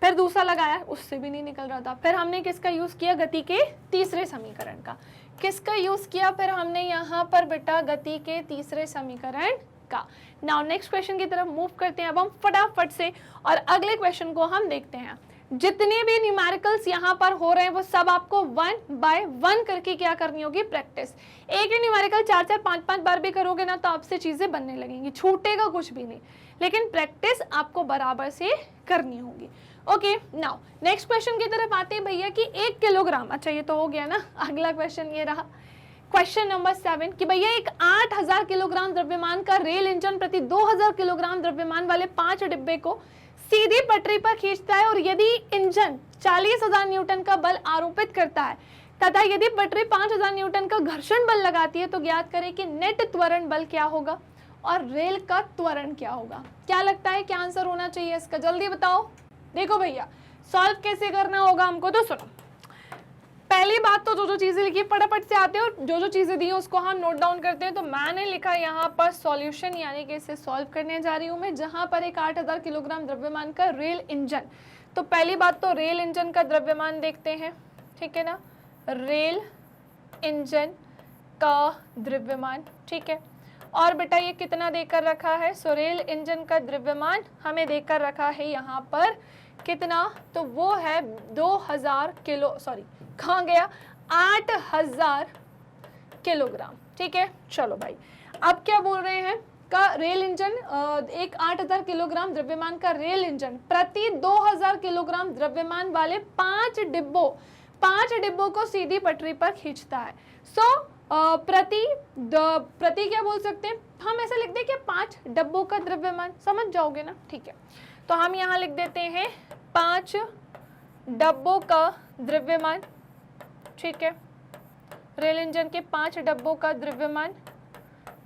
फिर दूसरा लगाया उससे भी नहीं निकल रहा था, फिर हमने किसका यूज़ किया, गति के तीसरे समीकरण का। किसका यूज़ किया, फिर हमने यहाँ पर बेटा गति के तीसरे समीकरण का। नाउ नेक्स्ट क्वेश्चन की तरफ मूव करते हैं अब हम फटाफट से, और अगले क्वेश्चन को हम देखते हैं। जितने भी न्यूमेरिकल्स यहाँ पर हो रहे हैं वो सब आपको 1 बाय 1 करके क्या करनी होगी, प्रैक्टिस। एक ही न्यूमेरिकल 4-4 5-5 बार भी करोगे ना तो आपसे चीज़ें बनने लगेंगी, छूटेगा कुछ भी नहीं, लेकिन प्रैक्टिस आपको बराबर से करनी होगी। ओके, नाउ नेक्स्ट क्वेश्चन की तरफ आते हैं भैया कि 1 किलोग्राम, अच्छा ये तो हो गया ना, अगला क्वेश्चन ये रहा, क्वेश्चन नंबर 7 कि भैया एक 8000 किलोग्राम द्रव्यमान का रेल इंजन प्रति 2000 किलोग्राम द्रव्यमान वाले 5 डिब्बे को सीधी पटरी पर खींचता है, और यदि इंजन 40,000 न्यूटन का बल आरोपित करता है तथा यदि पटरी 5000 न्यूटन का घर्षण बल लगाती है, तो ज्ञात करें कि नेट त्वरण बल क्या होगा और रेल का त्वरण क्या होगा। क्या लगता है क्या आंसर होना चाहिए इसका, जल्दी बताओ। देखो भैया सॉल्व कैसे करना होगा हमको, तो सुनो, पहली बात तो जो चीजें लिखी फटाफट से आते हैं, और जो चीजें दी हैं उसको हम नोट डाउन करते हैं। तो मैंने लिखा यहाँ पर सॉल्यूशन, यानी कि इसे सॉल्व करने जा रही हूँ मैं, जहाँ पर एक 8000 किलोग्राम द्रव्यमान का रेल इंजन। तो पहली बात तो रेल इंजन का द्रव्यमान देखते हैं, ठीक है ना, रेल इंजन का द्रव्यमान, ठीक है। और बेटा ये कितना देकर रखा है, सो रेल इंजन का द्रव्यमान हमें देकर रखा है यहाँ पर कितना, तो वो है 2000 किलो, सॉरी कहाँ गया, 8000 किलोग्राम, ठीक है। चलो भाई अब क्या बोल रहे हैं का रेल इंजन, एक 8000 किलोग्राम द्रव्यमान का रेल इंजन प्रति 2000 किलोग्राम द्रव्यमान वाले 5 डिब्बों को सीधी पटरी पर खींचता है। प्रति क्या बोल सकते हैं हम, ऐसा लिख दें कि 5 डब्बों का द्रव्यमान, समझ जाओगे ना, ठीक है। तो हम यहाँ लिख देते हैं 5 डब्बों का द्रव्यमान, ठीक है, रेल इंजन के 5 डब्बों का द्रव्यमान।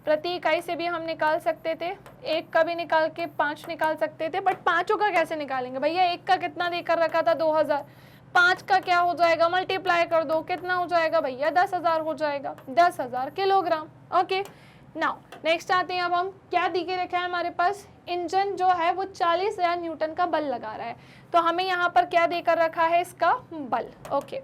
प्रति इकाई से भी हम निकाल सकते थे, एक का भी निकाल के 5 निकाल सकते थे, बट पांचों का कैसे निकालेंगे भैया, एक का कितना देकर रखा था 2000, 5 का क्या हो जाएगा, मल्टीप्लाई कर दो, कितना हो जाएगा भैया 10,000 हो जाएगा, 10,000 किलोग्राम। ओके, नाउ नेक्स्ट आते हैं, अब हम क्या दी के रखा है हमारे पास, इंजन जो है वो 40,000 न्यूटन का बल लगा रहा है, तो हमें यहाँ पर क्या देकर रखा है, इसका बल। ओके,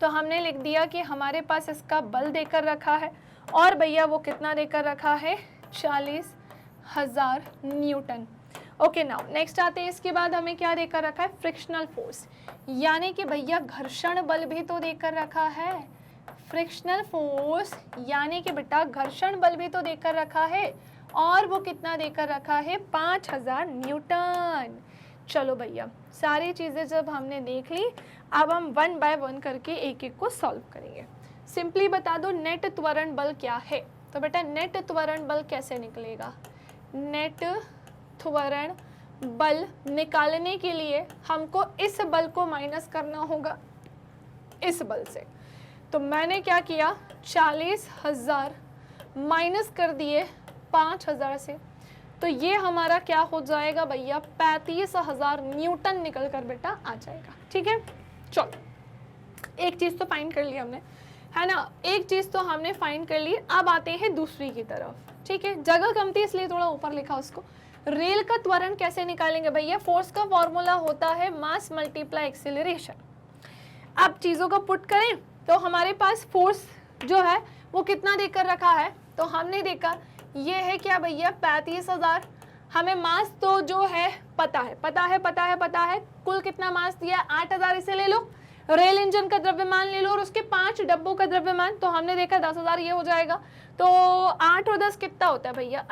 तो हमने लिख दिया कि हमारे पास इसका बल देकर रखा है, और भैया वो कितना देकर रखा है, 40,000 न्यूटन। ओके, नाउ नेक्स्ट आते हैं, इसके बाद हमें क्या देकर रखा है, फ्रिक्शनल फोर्स, यानी कि भैया घर्षण बल भी तो देकर रखा है, फ्रिक्शनल फोर्स यानी कि बेटा घर्षण बल भी तो देकर रखा है, और वो कितना देकर रखा है, 5,000 न्यूटन। चलो भैया, सारी चीज़ें जब हमने देख ली, अब हम 1 बाय 1 करके एक एक को सॉल्व करेंगे। सिंपली बता दो नेट त्वरण बल क्या है, तो बेटा नेट त्वरण बल कैसे निकलेगा, नेट त्वरण बल निकालने के लिए हमको इस बल को माइनस करना होगा इस बल से। तो मैंने क्या किया, 40,000 माइनस कर दिए 5,000 से, तो ये हमारा क्या हो जाएगा भैया, 35,000 न्यूटन निकल कर बेटा आ जाएगा। ठीक है, चलो एक चीज़ तो फाइंड कर ली हमने, है ना, एक चीज़ तो हमने फाइंड कर ली। अब आते हैं दूसरी की तरफ। ठीक है, जगह कम थी इसलिए थोड़ा ऊपर लिखा उसको। रेल का त्वरण कैसे निकालेंगे भैया, फोर्स का फॉर्मूला होता है मास मल्टीप्लाई एक्सेलरेशन। अब चीज़ों को पुट करें तो हमारे पास फोर्स जो है वो कितना देकर रखा है, तो हमने देखा ये है क्या भैया, 35,000। हमें मास तो जो है पता है, कुल कितना मास दिया, 8,000, इसे ले लो। रेल इंजन का द्रव्यमान ले लो और उसके 5 डब्बों का द्रव्यमान, तो हमने देखा 10,000 ये हो जाएगा, तो 8 और 10 कितना होता है भैया,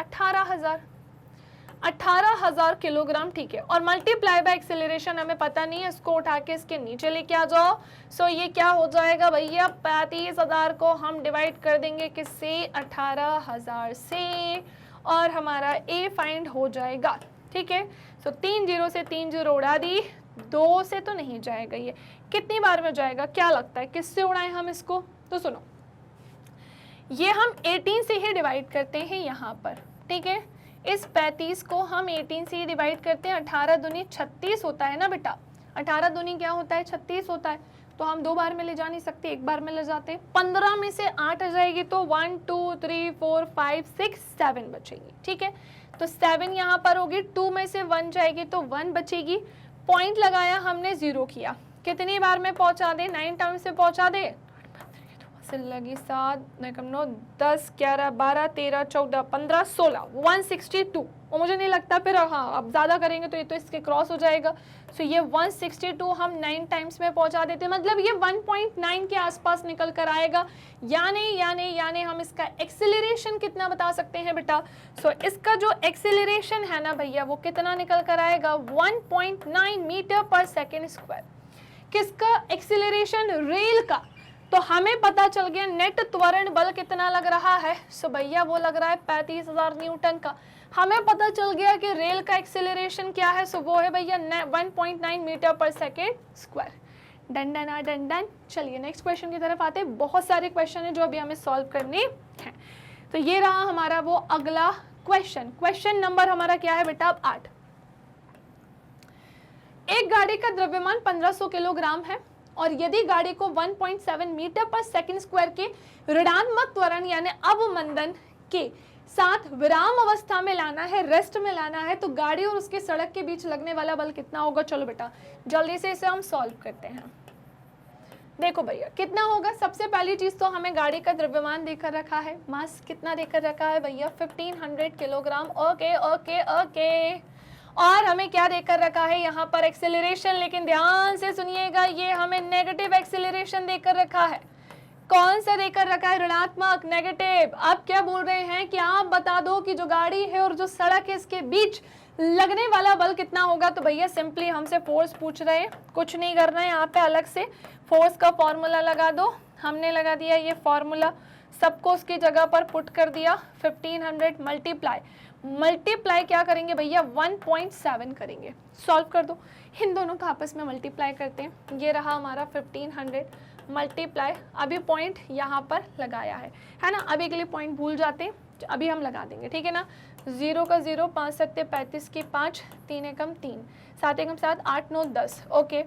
18,000 किलोग्राम। ठीक है, और मल्टीप्लाई बाय एक्सेलरेशन हमें पता नहीं है, इसको उठा के इसके नीचे लेके आ जाओ। सो ये क्या हो जाएगा भैया, 35,000 को हम डिवाइड कर देंगे किससे, 18,000 से, और हमारा ए फाइंड हो जाएगा। ठीक है, सो 3 0 से 3 0 उड़ा दी, 2 से तो नहीं जाएगा, ये कितनी बार में जाएगा, क्या लगता है किससे उड़ाएं हम इसको, तो सुनो, ये हम 18 से ही डिवाइड करते हैं यहाँ पर। ठीक है, इस 35 को हम 18 से ही डिवाइड करते हैं, 18 दूनी 36 होता है ना बेटा, 18 दूनी क्या होता है, 36 होता है, तो हम 2 बार में ले जा नहीं सकते, 1 बार में ले जाते हैं। 15 में से 8 आ जाएगी तो 1 2 3 4 5 6 7 बचेगी। ठीक है, तो 7 यहाँ पर होगी, 2 में से 1 जाएगी तो 1 बचेगी। पॉइंट लगाया हमने, 0 किया, कितनी बार में पहुंचा दे, 9 टाइम से पहुंचा दे, लगी 7 9 10 11 12 13 14 15 16 162। और मुझे नहीं लगता फिर, हाँ अब ज़्यादा करेंगे तो ये तो इसके क्रॉस हो जाएगा। सो ये 162 हम 9 टाइम्स में पहुंचा देते हैं, मतलब ये 1.9 के आसपास निकल कर आएगा। यानी हम इसका एक्सेलरेशन कितना बता सकते हैं बेटा, सो इसका जो एक्सेलरेशन है ना भैया, वो कितना निकल कर आएगा, 1.9 मीटर पर सेकेंड स्क्वायर। किसका एक्सेलरेशन, रेल का। तो हमें पता चल गया नेट त्वरण बल कितना लग रहा है, सो भैया वो लग रहा है 35,000 न्यूटन का। हमें पता चल गया कि रेल का एक्सेलरेशन क्या है, सो वो है भैया 1.9 मीटर पर सेकेंड स्क्वायर। डन डन आ डन डन। चलिए नेक्स्ट क्वेश्चन की तरफ आते हैं, बहुत सारे क्वेश्चन है जो अभी हमें सॉल्व करने हैं। तो ये रहा हमारा वो अगला क्वेश्चन। क्वेश्चन नंबर हमारा क्या है बेटा, अब 8। एक गाड़ी का द्रव्यमान 1500 किलोग्राम है, और यदि गाड़ी को 1.7 मीटर पर सेकंड स्क्वायर के ऋणात्मक त्वरण यानी अवमंदन के साथ विराम अवस्था में लाना है, रेस्ट में लाना है, तो गाड़ी और उसके सड़क के बीच लगने वाला बल कितना होगा। चलो बेटा जल्दी से इसे हम सॉल्व करते हैं। देखो भैया कितना होगा, सबसे पहली चीज तो हमें गाड़ी का द्रव्यमान देकर रखा है, मास कितना देकर रखा है भैया, 1500 किलोग्राम। ओके ओके ओके, और हमें क्या देकर रखा है यहाँ पर, एक्सेलरेशन। लेकिन ध्यान से सुनिएगा, ये हमें नेगेटिव एक्सेलरेशन देकर रखा है। कौन सा देकर रखा है, ऋणात्मक, नेगेटिव। आप क्या बोल रहे हैं कि आप बता दो कि जो गाड़ी है और जो सड़क है इसके बीच लगने वाला बल कितना होगा। तो भैया सिंपली हमसे फोर्स पूछ रहे हैं, कुछ नहीं करना है, यहाँ पे अलग से फोर्स का फॉर्मूला लगा दो। हमने लगा दिया ये फॉर्मूला, सबको उसकी जगह पर पुट कर दिया। 1500 मल्टीप्लाई क्या करेंगे भैया, 1.7 करेंगे। सॉल्व कर दो, इन दोनों का आपस में मल्टीप्लाई करते हैं। ये रहा हमारा 1500 मल्टीप्लाई, अभी पॉइंट यहाँ पर लगाया है ना। अभी के लिए पॉइंट भूल जाते हैं, अभी हम लगा देंगे, ठीक है ना। 0 का 0, 5 7 35 की 5, 3 एकम 3, 7 एकम 7, 8 9 10। ओके,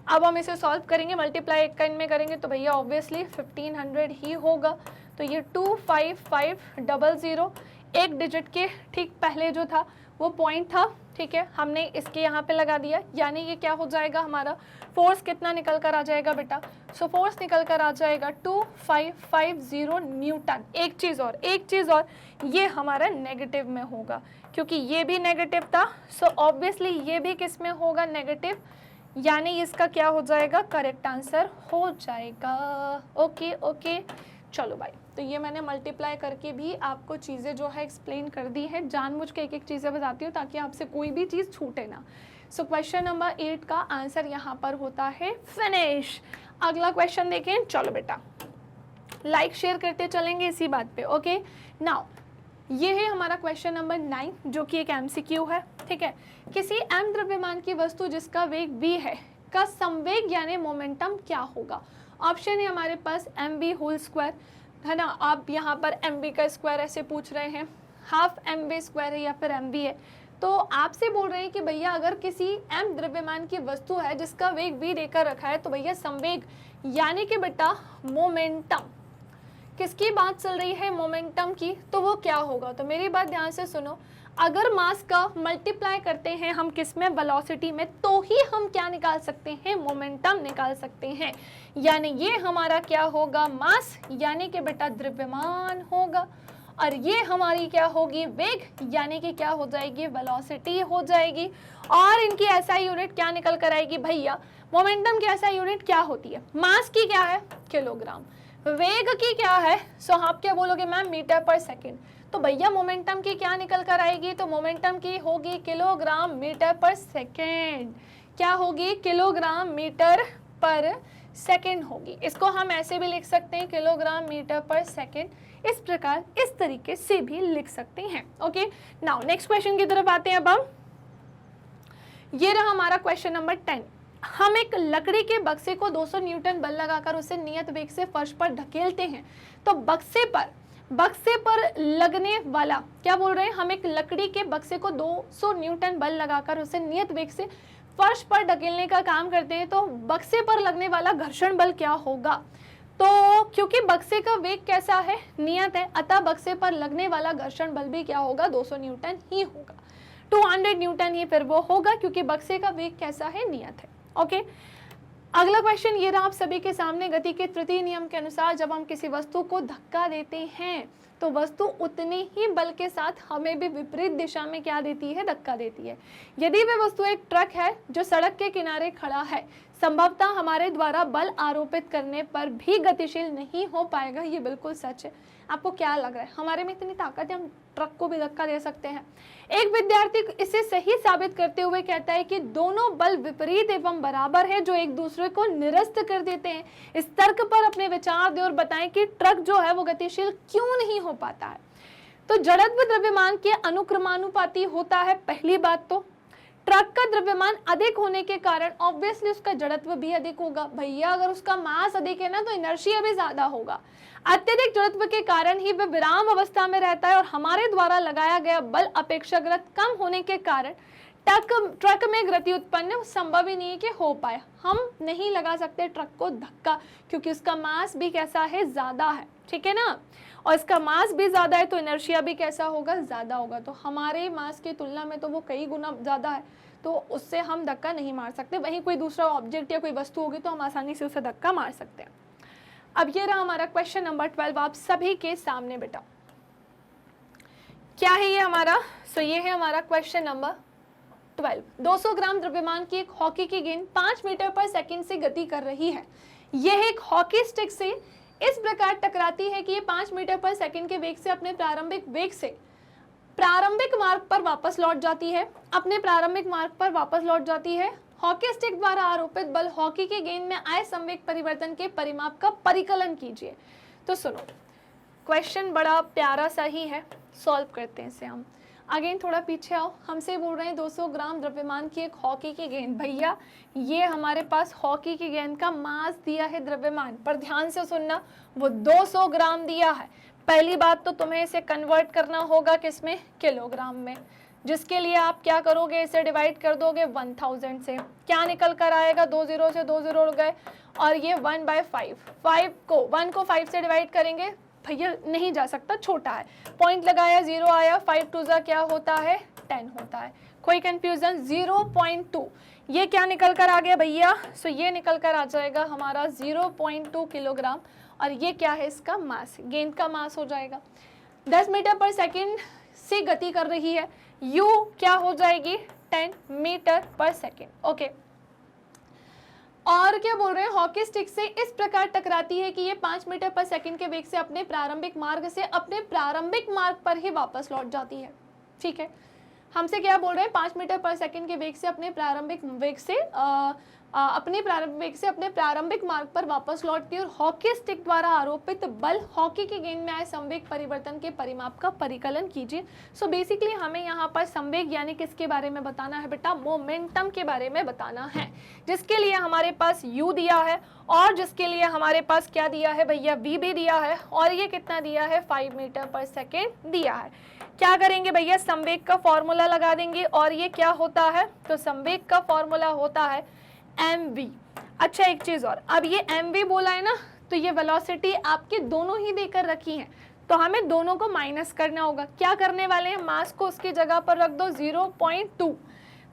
अब हम इसे सॉल्व करेंगे, मल्टीप्लाई एक का इनमें करेंगे तो भैया ऑब्वियसली 1500 ही होगा। तो तो ये 25500 एक डिजिट के ठीक पहले जो था वो पॉइंट था, ठीक है, हमने इसके यहाँ पे लगा दिया, यानी ये क्या हो जाएगा हमारा फोर्स कितना निकल कर आ जाएगा बेटा, सो फोर्स निकल कर आ जाएगा 2550 न्यूटन। एक चीज़ और ये हमारा नेगेटिव में होगा क्योंकि ये भी नेगेटिव था, सो ऑब्वियसली ये भी किस में होगा, नेगेटिव, यानी इसका क्या हो जाएगा, करेक्ट आंसर हो जाएगा। ओके चलो भाई, तो ये मैंने मल्टीप्लाई करके भी आपको चीज़ें जो है एक्सप्लेन कर दी है, जानबूझ के एक एक चीज़ें बताती हूँ ताकि आपसे कोई भी चीज़ छूटे ना। सो क्वेश्चन नंबर 8 का आंसर यहाँ पर होता है फिनिश। अगला क्वेश्चन देखें, चलो बेटा लाइक शेयर करते चलेंगे इसी बात पे। ओके नाउ ये है हमारा क्वेश्चन नंबर 9 जो कि एक एमसीक्यू है, ठीक है। किसी m द्रव्यमान की वस्तु जिसका वेग v है का संवेग यानी मोमेंटम क्या होगा। ऑप्शन है हमारे पास mv होल स्क्वायर, है ना, आप यहाँ पर mv का स्क्वायर ऐसे पूछ रहे हैं, हाफ mv स्क्वायर है या फिर mv है। तो आपसे बोल रहे हैं कि भैया अगर किसी m द्रव्यमान की वस्तु है जिसका वेग v देकर रखा है तो भैया संवेग यानी कि बेटा मोमेंटम, किसकी बात चल रही है, मोमेंटम की, तो वो क्या होगा। तो मेरी बात ध्यान से सुनो, अगर मास का मल्टीप्लाई करते हैं हम किस में, वेलोसिटी में, तो ही हम क्या निकाल सकते हैं, मोमेंटम निकाल सकते हैं। यानी ये हमारा क्या होगा, मास यानी कि बेटा द्रव्यमान होगा, और ये हमारी क्या होगी, वेग यानी कि क्या हो जाएगी, वेलोसिटी हो जाएगी। और इनकी एसआई यूनिट क्या निकल कर आएगी भैया, मोमेंटम की एसआई यूनिट क्या होती है, मास की क्या है, किलोग्राम, वेग की क्या है, सो आप क्या बोलोगे मैम, मीटर पर सेकंड। तो भैया मोमेंटम की क्या निकल कर आएगी, तो मोमेंटम की होगी किलोग्राम मीटर पर सेकंड, क्या होगी, किलोग्राम मीटर पर सेकंड होगी। इसको हम ऐसे भी लिख सकते हैं, किलोग्राम मीटर पर सेकंड, इस प्रकार इस तरीके से भी लिख सकते हैं। ओके नाउ नेक्स्ट क्वेश्चन की तरफ आते हैं। अब हम, ये रहा हमारा क्वेश्चन नंबर 10। हम एक लकड़ी के बक्से को 200 न्यूटन बल लगाकर उसे नियत वेग से फर्श पर ढकेलते हैं, तो बक्से पर लगने वाला, क्या बोल रहे हैं, हम एक लकड़ी के बक्से को 200 न्यूटन बल लगाकर उसे नियत वेग से फर्श पर ढकेलने का काम करते हैं, तो बक्से पर लगने वाला घर्षण बल क्या होगा। तो क्योंकि बक्से का वेग कैसा है, नियत है, अतः बक्से पर लगने वाला घर्षण बल भी क्या होगा, 200 न्यूटन ही होगा, 200 न्यूटन ही फिर वो होगा क्योंकि बक्से का वेग कैसा है, नियत है। ओके अगला क्वेश्चन ये रहा आप सभी के सामने, गति के तृतीय नियम के अनुसार जब हम किसी वस्तु को धक्का देते हैं तो वस्तु उतने ही बल के साथ हमें भी विपरीत दिशा में क्या देती है, धक्का देती है। यदि वह वस्तु एक ट्रक है जो सड़क के किनारे खड़ा है, संभवतः हमारे द्वारा बल आरोपित करने पर भी गतिशील नहीं हो पाएगा। ये बिल्कुल सच है। आपको क्या लग रहा है, हमारे में इतनी ताकत है हम ट्रक को भी धक्का दे सकते हैं। एक विद्यार्थी इसे सही साबित करते हुए कहता है कि दोनों बल विपरीत एवं बराबर है जो एक दूसरे को निरस्त कर देते हैं। इस तर्क पर अपने विचार दें और बताएं कि ट्रक जो है वो गतिशील क्यों नहीं हो पाता है। तो जड़त्व द्रव्यमान के अनुक्रमानुपाती होता है। पहली बात तो ट्रक का द्रव्यमान अधिक होने के कारण ऑब्वियसली उसका जड़त्व भी अधिक होगा। भैया अगर उसका मास अधिक है ना तो इनर्शिया भी ज्यादा होगा। अत्यधिक जड़त्व के कारण ही वह विराम अवस्था में रहता है और हमारे द्वारा लगाया गया बल अपेक्षाकृत कम होने के कारण ट्रक में गति उत्पन्न संभव ही नहीं है कि हो पाए। हम नहीं लगा सकते ट्रक को धक्का क्योंकि उसका मास भी कैसा है, ज्यादा है, ठीक है ना, और इसका मास भी ज्यादा है तो इनर्शिया भी कैसा होगा, ज्यादा होगा। तो हमारे मास की तुलना में तो वो कई गुना ज्यादा है, तो उससे हम धक्का नहीं मार सकते। वहीं कोई दूसरा ऑब्जेक्ट या कोई वस्तु होगी तो हम आसानी से उसे धक्का मार सकते हैं। अब ये रहा हमारा क्वेश्चन नंबर 12 आप सभी के सामने। बेटा क्या है ये हमारा, सो ये है हमारा क्वेश्चन नंबर 12। 200 ग्राम द्रव्यमान की एक हॉकी की गेंद 5 मीटर पर सेकंड से गति कर रही है। यह एक हॉकी स्टिक से इस प्रकार टकराती है कि ये 5 मीटर पर सेकंड के वेग से अपने प्रारंभिक वेग से प्रारंभिक मार्ग पर वापस लौट जाती है, अपने प्रारंभिक मार्ग पर वापस लौट जाती है। हॉकी स्टिक द्वारा आरोपित बल हॉकी की गेंद में आए संवेग परिवर्तन के परिमाप का परिकलन कीजिए। तो सुनो क्वेश्चन बड़ा प्यारा सा ही है, सॉल्व करते हैं इसे हम। अगेन थोड़ा पीछे आओ, हमसे बोल रहे हैं 200 ग्राम द्रव्यमान की एक हॉकी की गेंद। भैया ये हमारे पास हॉकी की गेंद का मास दिया है द्रव्यमान, पर ध्यान से सुनना, वो 200 ग्राम दिया है। पहली बात तो तुम्हें इसे कन्वर्ट करना होगा किसमें, किलोग्राम में, जिसके लिए आप क्या करोगे, इसे डिवाइड कर दोगे 1000 से। क्या निकल कर आएगा, 2 0 से 2 0 उड़ गए और ये 1/5। 1 को 5 से डिवाइड करेंगे भैया नहीं जा सकता, छोटा है, पॉइंट लगाया 0 आया, 5 2 जा क्या होता है 10 होता है। कोई कंफ्यूजन? 0.2 ये क्या निकल कर आ गया भैया? सो ये निकल कर आ जाएगा हमारा 0.2 किलोग्राम और ये क्या है इसका मास, गेंद का मास हो जाएगा। 10 मीटर पर सेकंड से गति कर रही है, u क्या हो जाएगी 10 मीटर पर सेकंड। ओके, और क्या बोल रहे हैं, हॉकी स्टिक से इस प्रकार टकराती है कि ये 5 मीटर पर सेकंड के वेग से अपने प्रारंभिक मार्ग पर ही वापस लौट जाती है। ठीक है, हमसे क्या बोल रहे हैं, 5 मीटर पर सेकंड के वेग से अपने प्रारंभिक मार्ग पर वापस लौटती है और हॉकी स्टिक द्वारा आरोपित बल हॉकी की गेंद में आए संवेग परिवर्तन के परिमाप का परिकलन कीजिए। सो बेसिकली हमें यहाँ पर संवेग यानी किसके बारे में बताना है बेटा, मोमेंटम के बारे में बताना है, जिसके लिए हमारे पास u दिया है और जिसके लिए हमारे पास क्या दिया है भैया, v भी दिया है और ये कितना दिया है 5 मीटर पर सेकेंड दिया है। क्या करेंगे भैया, संवेग का फॉर्मूला लगा देंगे और ये क्या होता है, तो संवेग का फॉर्मूला होता है mv। अच्छा एक चीज और, अब ये mv बोला है ना, तो ये वेलोसिटी आपके दोनों ही देकर रखी है, तो हमें दोनों को माइनस करना होगा। क्या करने वाले हैं, मास को उसकी जगह पर रख दो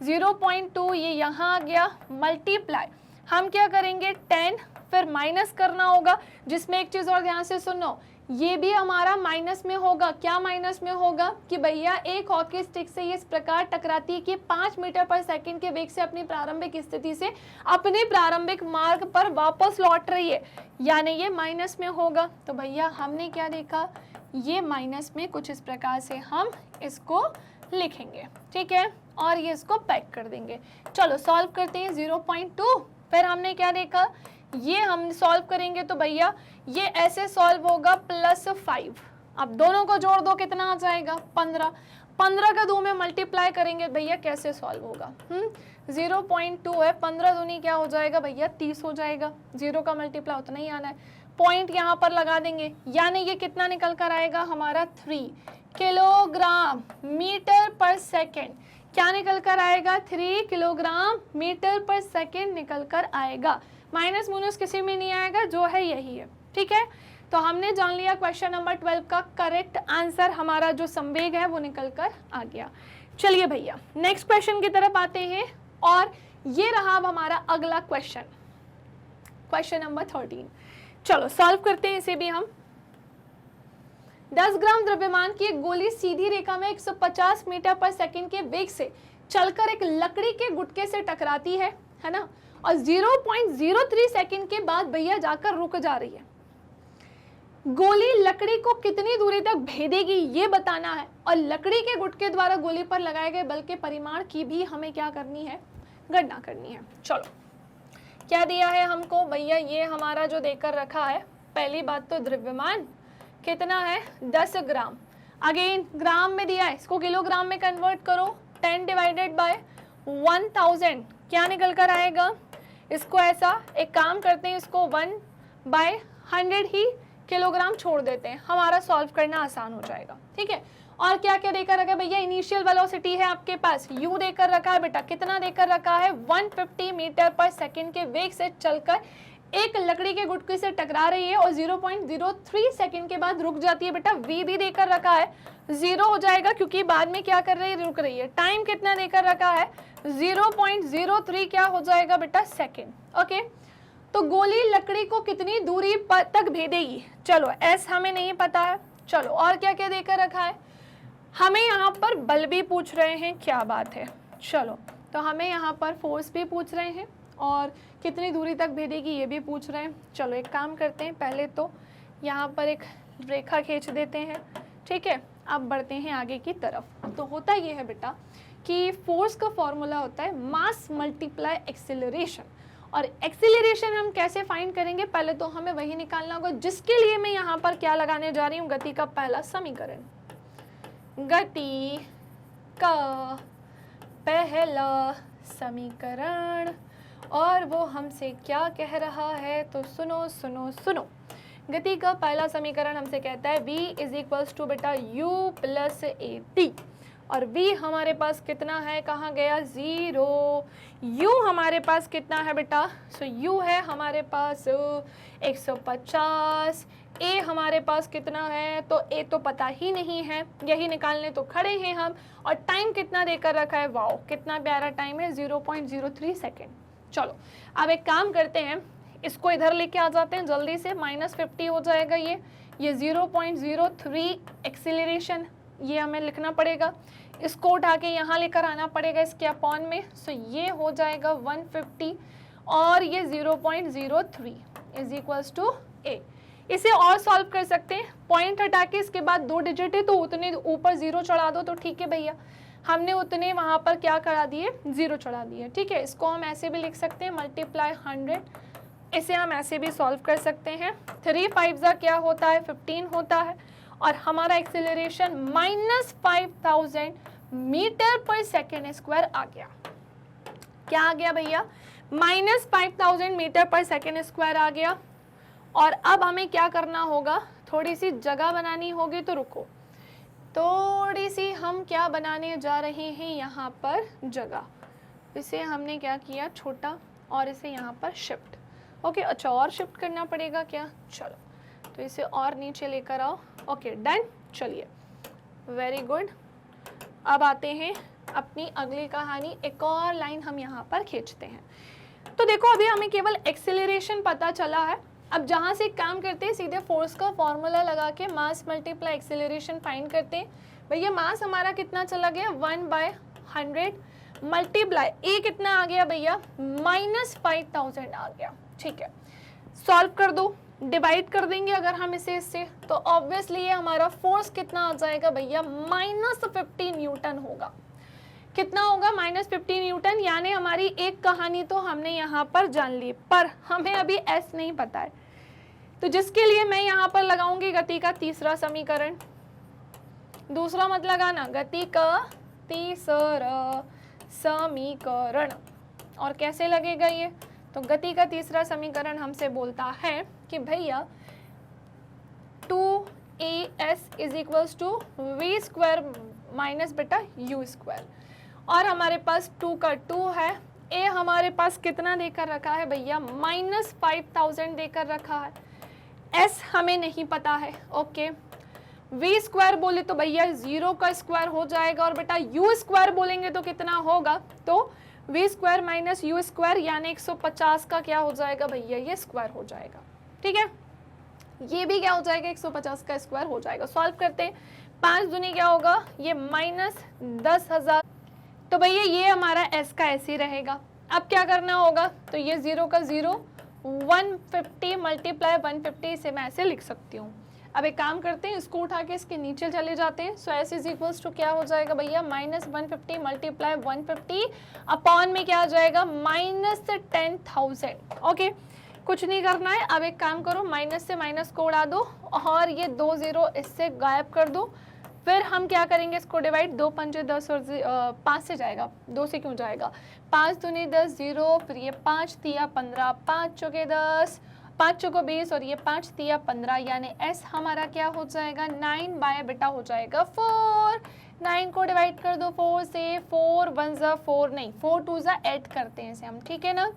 0.2 ये यहाँ आ गया, मल्टीप्लाई हम क्या करेंगे 10, फिर माइनस करना होगा, जिसमें एक चीज और ध्यान से सुनो, ये भी हमारा माइनस में होगा। क्या माइनस में होगा कि भैया एक हॉकी स्टिक से ये इस प्रकार टकराती है कि 5 मीटर पर सेकंड के वेग से अपनी प्रारंभिक स्थिति से अपने प्रारंभिक मार्ग पर वापस लौट रही है, यानी ये माइनस में होगा। तो भैया हमने क्या देखा, ये माइनस में कुछ इस प्रकार से हम इसको लिखेंगे, ठीक है, और ये इसको पैक कर देंगे। चलो सॉल्व करते हैं 0.2, फिर हमने क्या देखा, ये हम सॉल्व करेंगे तो भैया ये ऐसे सॉल्व होगा +5, अब दोनों को जोड़ दो कितना आ जाएगा 15, 15 का 2 में मल्टीप्लाई करेंगे भैया कैसे सॉल्व होगा, 0.2 है, 15 दूनी क्या हो जाएगा भैया 30 हो जाएगा, 0 का मल्टीप्लाई उतना ही आना है, पॉइंट यहाँ पर लगा देंगे, यानी ये कितना निकल कर आएगा हमारा 3 किलोग्राम मीटर पर सेकेंड। क्या निकल कर आएगा, 3 किलोग्राम मीटर पर सेकेंड निकल कर आएगा, माइनस माइनस किसी में नहीं आएगा, जो है यही है। ठीक है, तो हमने जान लिया क्वेश्चन नंबर 12 का करेक्ट आंसर, हमारा जो संवेग है वो निकल कर आ गया। चलिए भैया नेक्स्ट क्वेश्चन की तरफ आते हैं और ये रहा अब हमारा अगला क्वेश्चन, क्वेश्चन नंबर 13। चलो सॉल्व करते हैं इसे भी हम। 10 ग्राम द्रव्यमान की एक गोली सीधी रेखा में 150 मीटर पर सेकंड के वेग से चलकर एक लकड़ी के गुटके से टकराती है ना, और 0.03 सेकंड के बाद भैया जाकर रुक जा रही है। गोली लकड़ी को कितनी दूरी तक भेदेगी ये बताना है, और लकड़ी के गुटके द्वारा गोली पर लगाए गए बल के परिमाण की भी हमें क्या करनी है, गणना करनी है। चलो क्या दिया है हमको भैया, ये हमारा जो देकर रखा है, पहली बात तो द्रव्यमान कितना है 10 ग्राम, अगेन ग्राम में दिया है, इसको किलोग्राम में कन्वर्ट करो, 10 डिवाइडेड बाय 1000 क्या निकल कर आएगा, इसको ऐसा एक काम करते हैं, इसको 1/100 ही किलोग्राम छोड़ देते हैं, हमारा सॉल्व करना आसान हो जाएगा। ठीक है, और क्या क्या देकर रखा है भैया, इनिशियल वेलोसिटी है आपके पास, u देकर रखा है बेटा, कितना देकर रखा है 150 मीटर पर सेकंड के वेग से चलकर एक लकड़ी के गुटके से टकरा रही है और 0.03 सेकंड के बाद रुक जाती है बेटा, v भी देकर रखा है, 0 हो जाएगा क्योंकि बाद में क्या कर रही है, रुक रही है। टाइम कितना देकर रखा है 0.03 क्या हो जाएगा बेटा सेकंड। ओके, तो गोली लकड़ी को कितनी दूरी तक भेदेगी, चलो s हमें नहीं पता है। चलो और क्या क्या देकर रखा है, हमें यहाँ पर बल भी पूछ रहे हैं, क्या बात है। चलो तो हमें यहाँ पर फोर्स भी पूछ रहे हैं और कितनी दूरी तक भेदेगी ये भी पूछ रहे हैं। चलो एक काम करते हैं, पहले तो यहाँ पर एक रेखा खींच देते हैं, ठीक है, अब बढ़ते हैं आगे की तरफ। तो होता ये है बेटा कि फोर्स का फॉर्मूला होता है मास मल्टीप्लाई एक्सेलरेशन, और एक्सेलरेशन हम कैसे फाइंड करेंगे, पहले तो हमें वही निकालना होगा जिसके लिए मैं यहाँ पर क्या लगाने जा रही हूँ, गति का पहला समीकरण, गति का पहला समीकरण, और वो हमसे क्या कह रहा है, तो सुनो सुनो सुनो, गति का पहला समीकरण हमसे कहता है v इज इक्वल्स टू बेटा u प्लस ए टी, और v हमारे पास कितना है, कहाँ गया 0, u हमारे पास कितना है बेटा, सो u है हमारे पास 150 ए हमारे पास कितना है, तो ए तो पता ही नहीं है, यही निकालने तो खड़े हैं हम। और टाइम कितना देकर रखा है, वाओ कितना प्यारा टाइम है, 0.03 सेकेंड। चलो अब एक काम करते हैं, इसको इधर लेके आ जाते हैं जल्दी से, -50 हो जाएगा ये 0.03 एक्सीलरेशन, ये हमें लिखना पड़ेगा। इसको उठा के यहाँ लेकर आना पड़ेगा इसके अपॉन में, सो ये हो जाएगा 150 और ये 0.03 इज इक्वल्स टू ए। इसे और सॉल्व कर सकते हैं, पॉइंट हटा के इसके बाद 2 डिजिट है तो उतने ऊपर 0 चढ़ा दो तो ठीक है भैया। हमने उतने वहाँ पर क्या करा दिए, 0 चढ़ा दिए, ठीक है। इसको हम ऐसे भी लिख सकते हैं मल्टीप्लाई 100, इसे हम ऐसे भी सॉल्व कर सकते हैं। 3 5 क्या होता है, 15 होता है। और हमारा एक्सेलरेशन -5000 मीटर पर सेकेंड स्क्वायर आ गया। क्या आ गया भैया, -5000 मीटर पर सेकेंड स्क्वायर आ गया। और अब हमें क्या करना होगा, थोड़ी सी जगह बनानी होगी, तो रुको, थोड़ी सी हम क्या बनाने जा रहे हैं यहाँ पर जगह। इसे हमने क्या किया, छोटा, और इसे यहाँ पर शिफ्ट, ओके। अच्छा और शिफ्ट करना पड़ेगा क्या, चलो तो इसे और नीचे लेकर आओ, ओके डन। चलिए वेरी गुड। अब आते हैं अपनी अगली कहानी, एक और लाइन हम यहाँ पर खींचते हैं। तो देखो अभी हमें केवल एक्सेलरेशन पता चला है। अब जहाँ से काम करते हैं, सीधे फोर्स का फॉर्मूला लगा के मास मल्टीप्लाई एक्सेलरेशन फाइंड करते हैं। भैया मास हमारा कितना चला गया, 1/100 मल्टीप्लाई ए कितना आ गया भैया, -5000 आ गया, ठीक है। सॉल्व कर दो, डिवाइड कर देंगे अगर हम इसे इससे, तो ऑब्वियसली ये हमारा फोर्स कितना आ जाएगा भैया, -50 न्यूटन होगा। कितना होगा, -50 न्यूटन। यानी हमारी एक कहानी तो हमने यहाँ पर जान ली, पर हमें अभी एस नहीं पता है, तो जिसके लिए मैं यहाँ पर लगाऊंगी गति का तीसरा समीकरण। दूसरा मत लगाना, गति का तीसरा समीकरण। और कैसे लगेगा ये, तो गति का तीसरा समीकरण हमसे बोलता है कि भैया 2as is equals to v square minus बेटा u स्क्वायर। और हमारे पास 2 का 2 है, a हमारे पास कितना देकर रखा है भैया, -5000 देकर रखा है, s हमें नहीं पता है, ओके। v स्क्वायर बोले तो भैया 0 का स्क्वायर हो जाएगा, और बेटा u स्क्वायर बोलेंगे तो कितना होगा, तो v square minus u square यानी 150 का क्या हो जाएगा भैया, ये स्क्वायर हो जाएगा, ठीक है। ये भी क्या हो जाएगा, 150 का स्क्वायर हो जाएगा। सॉल्व करते हैं, 5 दूनी क्या होगा, ये -10,000, तो भैया ये हमारा s का ऐसे ही रहेगा। अब क्या करना होगा, तो ये 0 का 0, 150 मल्टीप्लाई 150, इसे मैं ऐसे लिख सकती हूँ। अब एक काम करते हैं, इसको उठा के इसके नीचे चले जाते हैं। सो s इज इक्वल्स टू क्या हो जाएगा भैया, -150 मल्टीप्लाई 150 अपॉन में क्या आ जाएगा, -10,000, ओके। कुछ नहीं करना है, अब एक काम करो, माइनस से माइनस को उड़ा दो और ये 2 0 इससे गायब कर दो। फिर हम क्या करेंगे, इसको डिवाइड, 2 पंजे 10 और 5 से जाएगा, 2 से क्यों जाएगा, 5 दूनी 10 0, फिर ये 5 तिया 15, 5 चौके 10, 5 चौको 20 और ये 5 तिया 15, यानी s हमारा क्या हो जाएगा, 9 बाय बेटा हो जाएगा 4। 9 को डिवाइड कर दो 4 से, 4 1 जा 4 नहीं, 4 2 जा 8 करते हैं इसे हम, ठीक है ना।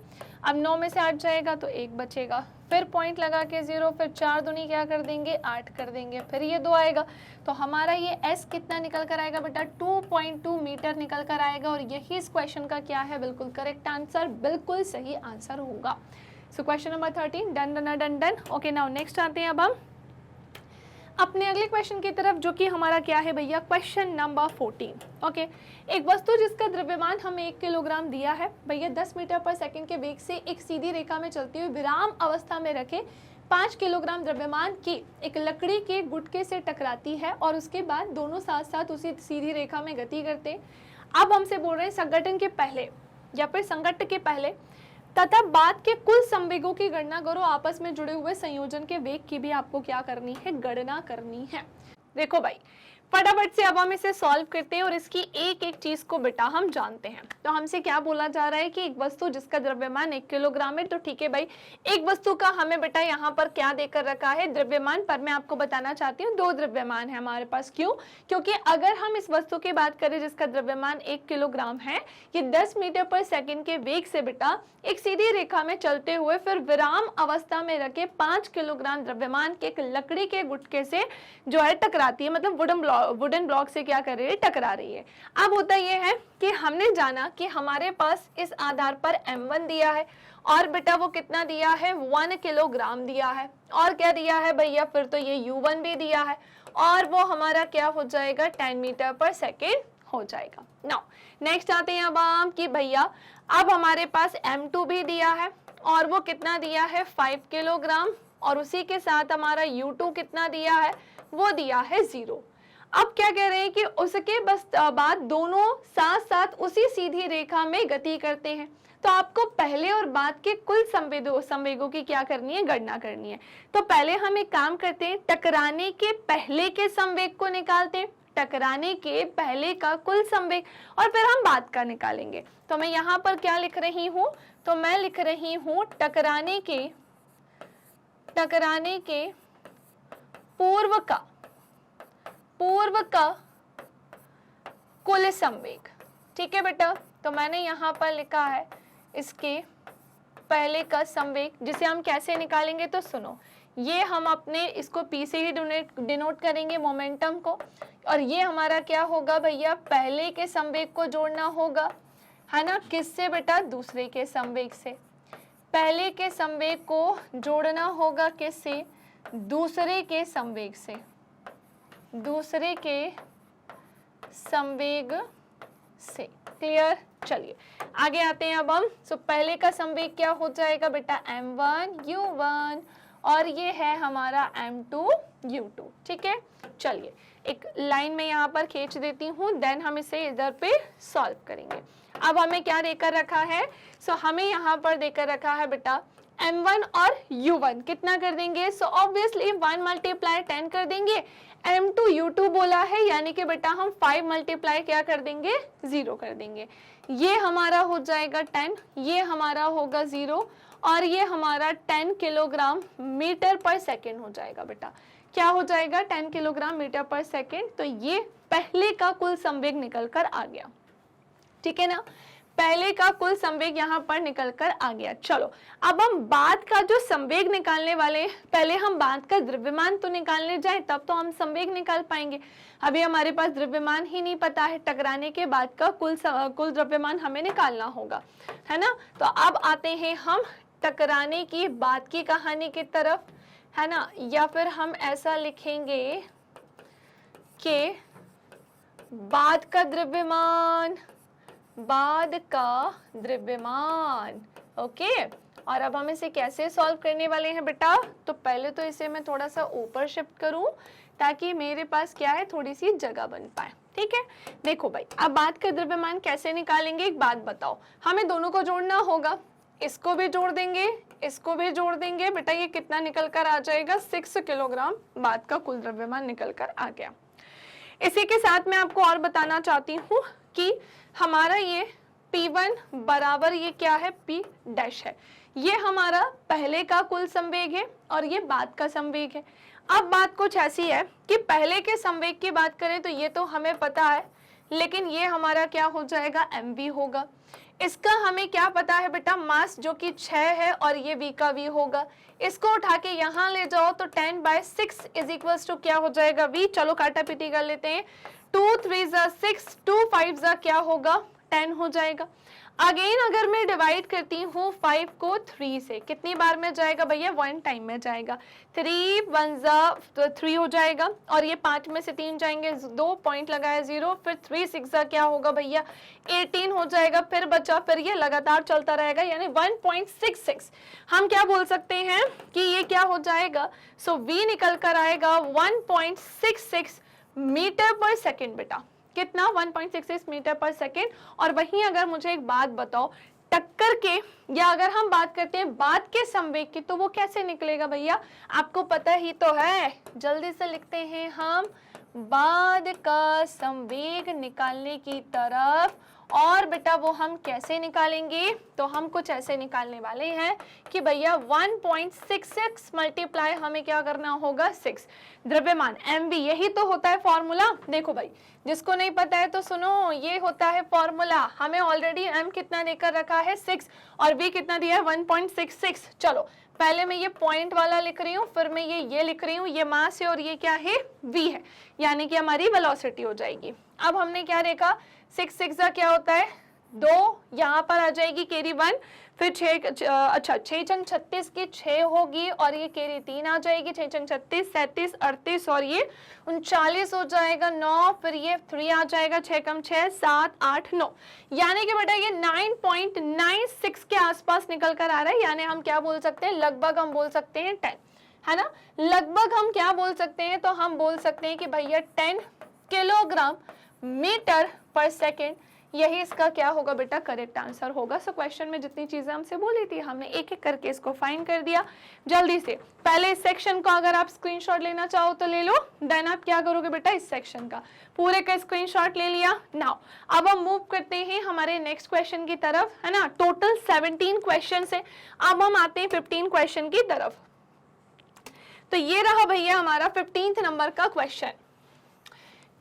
अब 9 में से 8 जाएगा तो 1 बचेगा, फिर पॉइंट लगा के 0, फिर 4 दूनी क्या कर देंगे, 8 कर देंगे, फिर ये 2 आएगा, तो हमारा ये s कितना निकल कर आएगा बेटा, 2.2 मीटर निकल कर आएगा। और यही इस क्वेश्चन का क्या है, बिल्कुल करेक्ट आंसर, बिल्कुल सही आंसर होगा। So question number 13 done done done done. Okay now next आते हैं अब हम अपने अगले क्वेश्चन की तरफ, जो कि हमारा क्या है भैया, क्वेश्चन नंबर 14। ओके, एक वस्तु जिसका द्रव्यमान हमें 1 किलोग्राम दिया है भैया, 10 मीटर पर सेकंड के वेग से एक सीधी रेखा में चलती हुई विराम अवस्था में रखे 5 किलोग्राम द्रव्यमान की एक लकड़ी के गुटके से टकराती है और उसके बाद दोनों साथ साथ उसी सीधी रेखा में गति करते। अब हमसे बोल रहे हैं संगठन के पहले या फिर संघट्ट के पहले तथा बाद के कुल संवेगों की गणना करो। आपस में जुड़े हुए संयोजन के वेग की भी आपको क्या करनी है, गणना करनी है। देखो भाई, फटाफट से अब हम इसे सॉल्व करते हैं और इसकी एक एक चीज को बेटा हम जानते हैं। तो हमसे क्या बोला जा रहा है कि एक वस्तु जिसका द्रव्यमान 1 किलोग्राम है, तो ठीक है भाई, एक वस्तु का हमें बेटा यहाँ पर क्या देकर रखा है, द्रव्यमान। पर मैं आपको बताना चाहती हूँ 2 द्रव्यमान है हमारे पास। क्यों? क्योंकि अगर हम इस वस्तु की बात करें जिसका द्रव्यमान 1 किलोग्राम है, ये 10 मीटर पर सेकेंड के वेग से बेटा एक सीधी रेखा में चलते हुए फिर विराम अवस्था में रखे 5 किलोग्राम द्रव्यमान के एक लकड़ी के गुटके से जो है टकराती है, मतलब वुडन ब्लॉक से क्या कर रही है, टकरा रही है। अब होता यह है कि हमने जाना कि हमारे पास इस आधार पर m1 दिया है और बेटा वो कितना दिया है, 1 किलोग्राम दिया है, और क्या दिया है भैया, फिर तो ये u1 भी दिया है और वो हमारा क्या हो जाएगा, 10 मीटर पर सेकेंड हो जाएगा। नाउ नेक्स्ट आते हैं अब हम कि भैया अब हमारे पास m2 भी दिया है और वो कितना दिया है, 5 किलोग्राम, और उसी के साथ हमारा u2 कितना दिया है, वो दिया है 0। अब क्या कह रहे हैं कि उसके बस बाद दोनों साथ साथ उसी सीधी रेखा में गति करते हैं। तो आपको पहले और बाद के कुल संवेगों की क्या करनी है, गणना करनी है। तो पहले हम एक काम करते हैं, टकराने के पहले के संवेग को निकालते हैं, टकराने के पहले का कुल संवेग, और फिर हम बाद का निकालेंगे। तो मैं यहाँ पर क्या लिख रही हूँ, तो मैं लिख रही हूँ टकराने के पूर्व का कुल संवेग। ठीक है बेटा, तो मैंने यहाँ पर लिखा है इसके पहले का संवेग, जिसे हम कैसे निकालेंगे, तो सुनो, ये हम अपने इसको P से ही डिनोट करेंगे मोमेंटम को, और ये हमारा क्या होगा भैया, पहले के संवेग को जोड़ना होगा, है ना, किससे बेटा, दूसरे के संवेग से। पहले के संवेग को जोड़ना होगा किससे, दूसरे के संवेग से, दूसरे के संवेग से। क्लियर? चलिए आगे आते हैं अब हम। सो पहले का संवेग क्या हो जाएगा बेटा, m1 u1, और ये है हमारा m2 u2। ठीक है, चलिए एक लाइन में यहाँ पर खींच देती हूँ, देन हम इसे इधर पे सॉल्व करेंगे। अब हमें क्या देकर रखा है, सो हमें यहाँ पर देकर रखा है बेटा m1 और u1 कितना कर देंगे, सो ऑब्वियसली 1 मल्टीप्लाई 10 कर देंगे। m2 u2 बोला है, यानी कि बेटा हम 5 मल्टीप्लाई क्या कर देंगे, 0 कर देंगे। ये हमारा हो जाएगा 10, ये हमारा होगा 0, और ये हमारा 10 किलोग्राम मीटर पर सेकेंड हो जाएगा बेटा। क्या हो जाएगा, 10 किलोग्राम मीटर पर सेकेंड। तो ये पहले का कुल संवेग निकल कर आ गया। ठीक है ना, पहले का कुल संवेग यहाँ पर निकल कर आ गया। चलो अब हम बाद का जो संवेग निकालने वाले, पहले हम बाद का द्रव्यमान तो निकालने जाए तब तो हम संवेग निकाल पाएंगे। अभी हमारे पास द्रव्यमान ही नहीं पता है, टकराने के बाद का कुल द्रव्यमान हमें निकालना होगा, है ना। तो अब आते हैं हम टकराने की बाद की कहानी की तरफ, है ना, या फिर हम ऐसा लिखेंगे कि बाद का द्रव्यमान, ओके। और अब हम इसे कैसे सॉल्व करने वाले हैं बेटा, तो पहले तो इसे मैं थोड़ा सा ऊपर शिफ्ट करूं ताकि मेरे पास क्या है, थोड़ी सी जगह बन पाए। ठीक है, देखो भाई, अब बाद का द्रव्यमान कैसे निकालेंगे, एक बात बताओ, हमें दोनों को जोड़ना होगा, इसको भी जोड़ देंगे, इसको भी जोड़ देंगे बेटा, ये कितना निकल कर आ जाएगा, 6 किलोग्राम बाद का कुल द्रव्यमान निकल कर आ गया। इसी के साथ मैं आपको और बताना चाहती हूँ कि हमारा ये P1 बराबर ये क्या है, P डैश है, ये हमारा पहले का कुल संवेग है और ये बाद का संवेग है। अब बात कुछ ऐसी है कि पहले के संवेग की बात करें तो ये तो हमें पता है, लेकिन ये हमारा क्या हो जाएगा, mv होगा। इसका हमें क्या पता है बेटा, मास जो कि 6 है और ये v का v होगा। इसको उठा के यहाँ ले जाओ तो 10/6 इज इक्वल्स टू क्या हो जाएगा, v। चलो काटा पीटी कर लेते हैं, 2 3 6, 2 5 क्या होगा, 10 हो जाएगा। अगेन अगर मैं डिवाइड करती हूँ 5 को 3 से, कितनी बार में जाएगा भैया, 1 टाइम में जाएगा। 3 1 3 हो जाएगा, और ये 5 में से 3 जाएंगे, 2 पॉइंट लगाया 0, फिर 3 6 क्या होगा भैया, 18 हो जाएगा, फिर बचा, फिर ये लगातार चलता रहेगा, यानी 1.66। हम क्या बोल सकते हैं कि ये क्या हो जाएगा, सो v निकल कर आएगा 1.66 मीटर पर सेकेंड बेटा। कितना, 1.66 मीटर पर सेकेंड। और वहीं अगर मुझे एक बात बताओ, टक्कर के, या अगर हम बात करते हैं बाद के संवेग की, तो वो कैसे निकलेगा भैया, आपको पता ही तो है। जल्दी से लिखते हैं हम, बाद का संवेग निकालने की तरफ। और बेटा वो हम कैसे निकालेंगे, तो हम कुछ ऐसे निकालने वाले हैं कि भैया 1.66 मल्टीप्लाई हमें क्या करना होगा 6, द्रव्यमान mv, यही तो होता है फॉर्मूला। देखो भाई, जिसको नहीं पता है तो सुनो, ये होता है फॉर्मूला। हमें ऑलरेडी m कितना देकर रखा है 6 और v कितना दिया है 1.66। चलो पहले मैं ये पॉइंट वाला लिख रही हूँ, फिर मैं ये लिख रही हूँ, ये मास है और ये क्या है v है, यानी कि हमारी वेलोसिटी हो जाएगी। अब हमने क्या देखा, 6 6 का क्या होता है 2, यहाँ पर आ जाएगी केरी 1, फिर 6 अच्छा 6 चंग 36 की 6 होगी और ये केरी 3 आ जाएगी, 6 चंग 36 37 38 और ये 39 हो जाएगा 9, फिर ये 3 आ जाएगा, 6 कम 6 7 8 9, यानी कि बेटा ये 9.96 के आसपास निकल कर आ रहा है। यानी हम क्या बोल सकते हैं, लगभग हम बोल सकते हैं 10, है ना। लगभग हम क्या बोल सकते हैं, तो हम बोल सकते हैं कि भैया 10 किलोग्राम मीटर पर सेकेंड, यही इसका क्या होगा बेटा करेक्ट आंसर होगा। सो क्वेश्चन में जितनी चीजें हमसे बोली थी हमने एक एक करके इसको फाइंड कर दिया। जल्दी से पहले इस सेक्शन को अगर आप स्क्रीनशॉट लेना चाहो तो ले लो, देन आप क्या करोगे बेटा इस सेक्शन का पूरे का स्क्रीनशॉट ले लिया। नाउ अब हम मूव करते हैं हमारे नेक्स्ट क्वेश्चन की तरफ, है ना। टोटल 17 क्वेश्चन है, अब हम आते हैं 15 क्वेश्चन की तरफ। तो ये रहा भैया हमारा 15th नंबर का क्वेश्चन।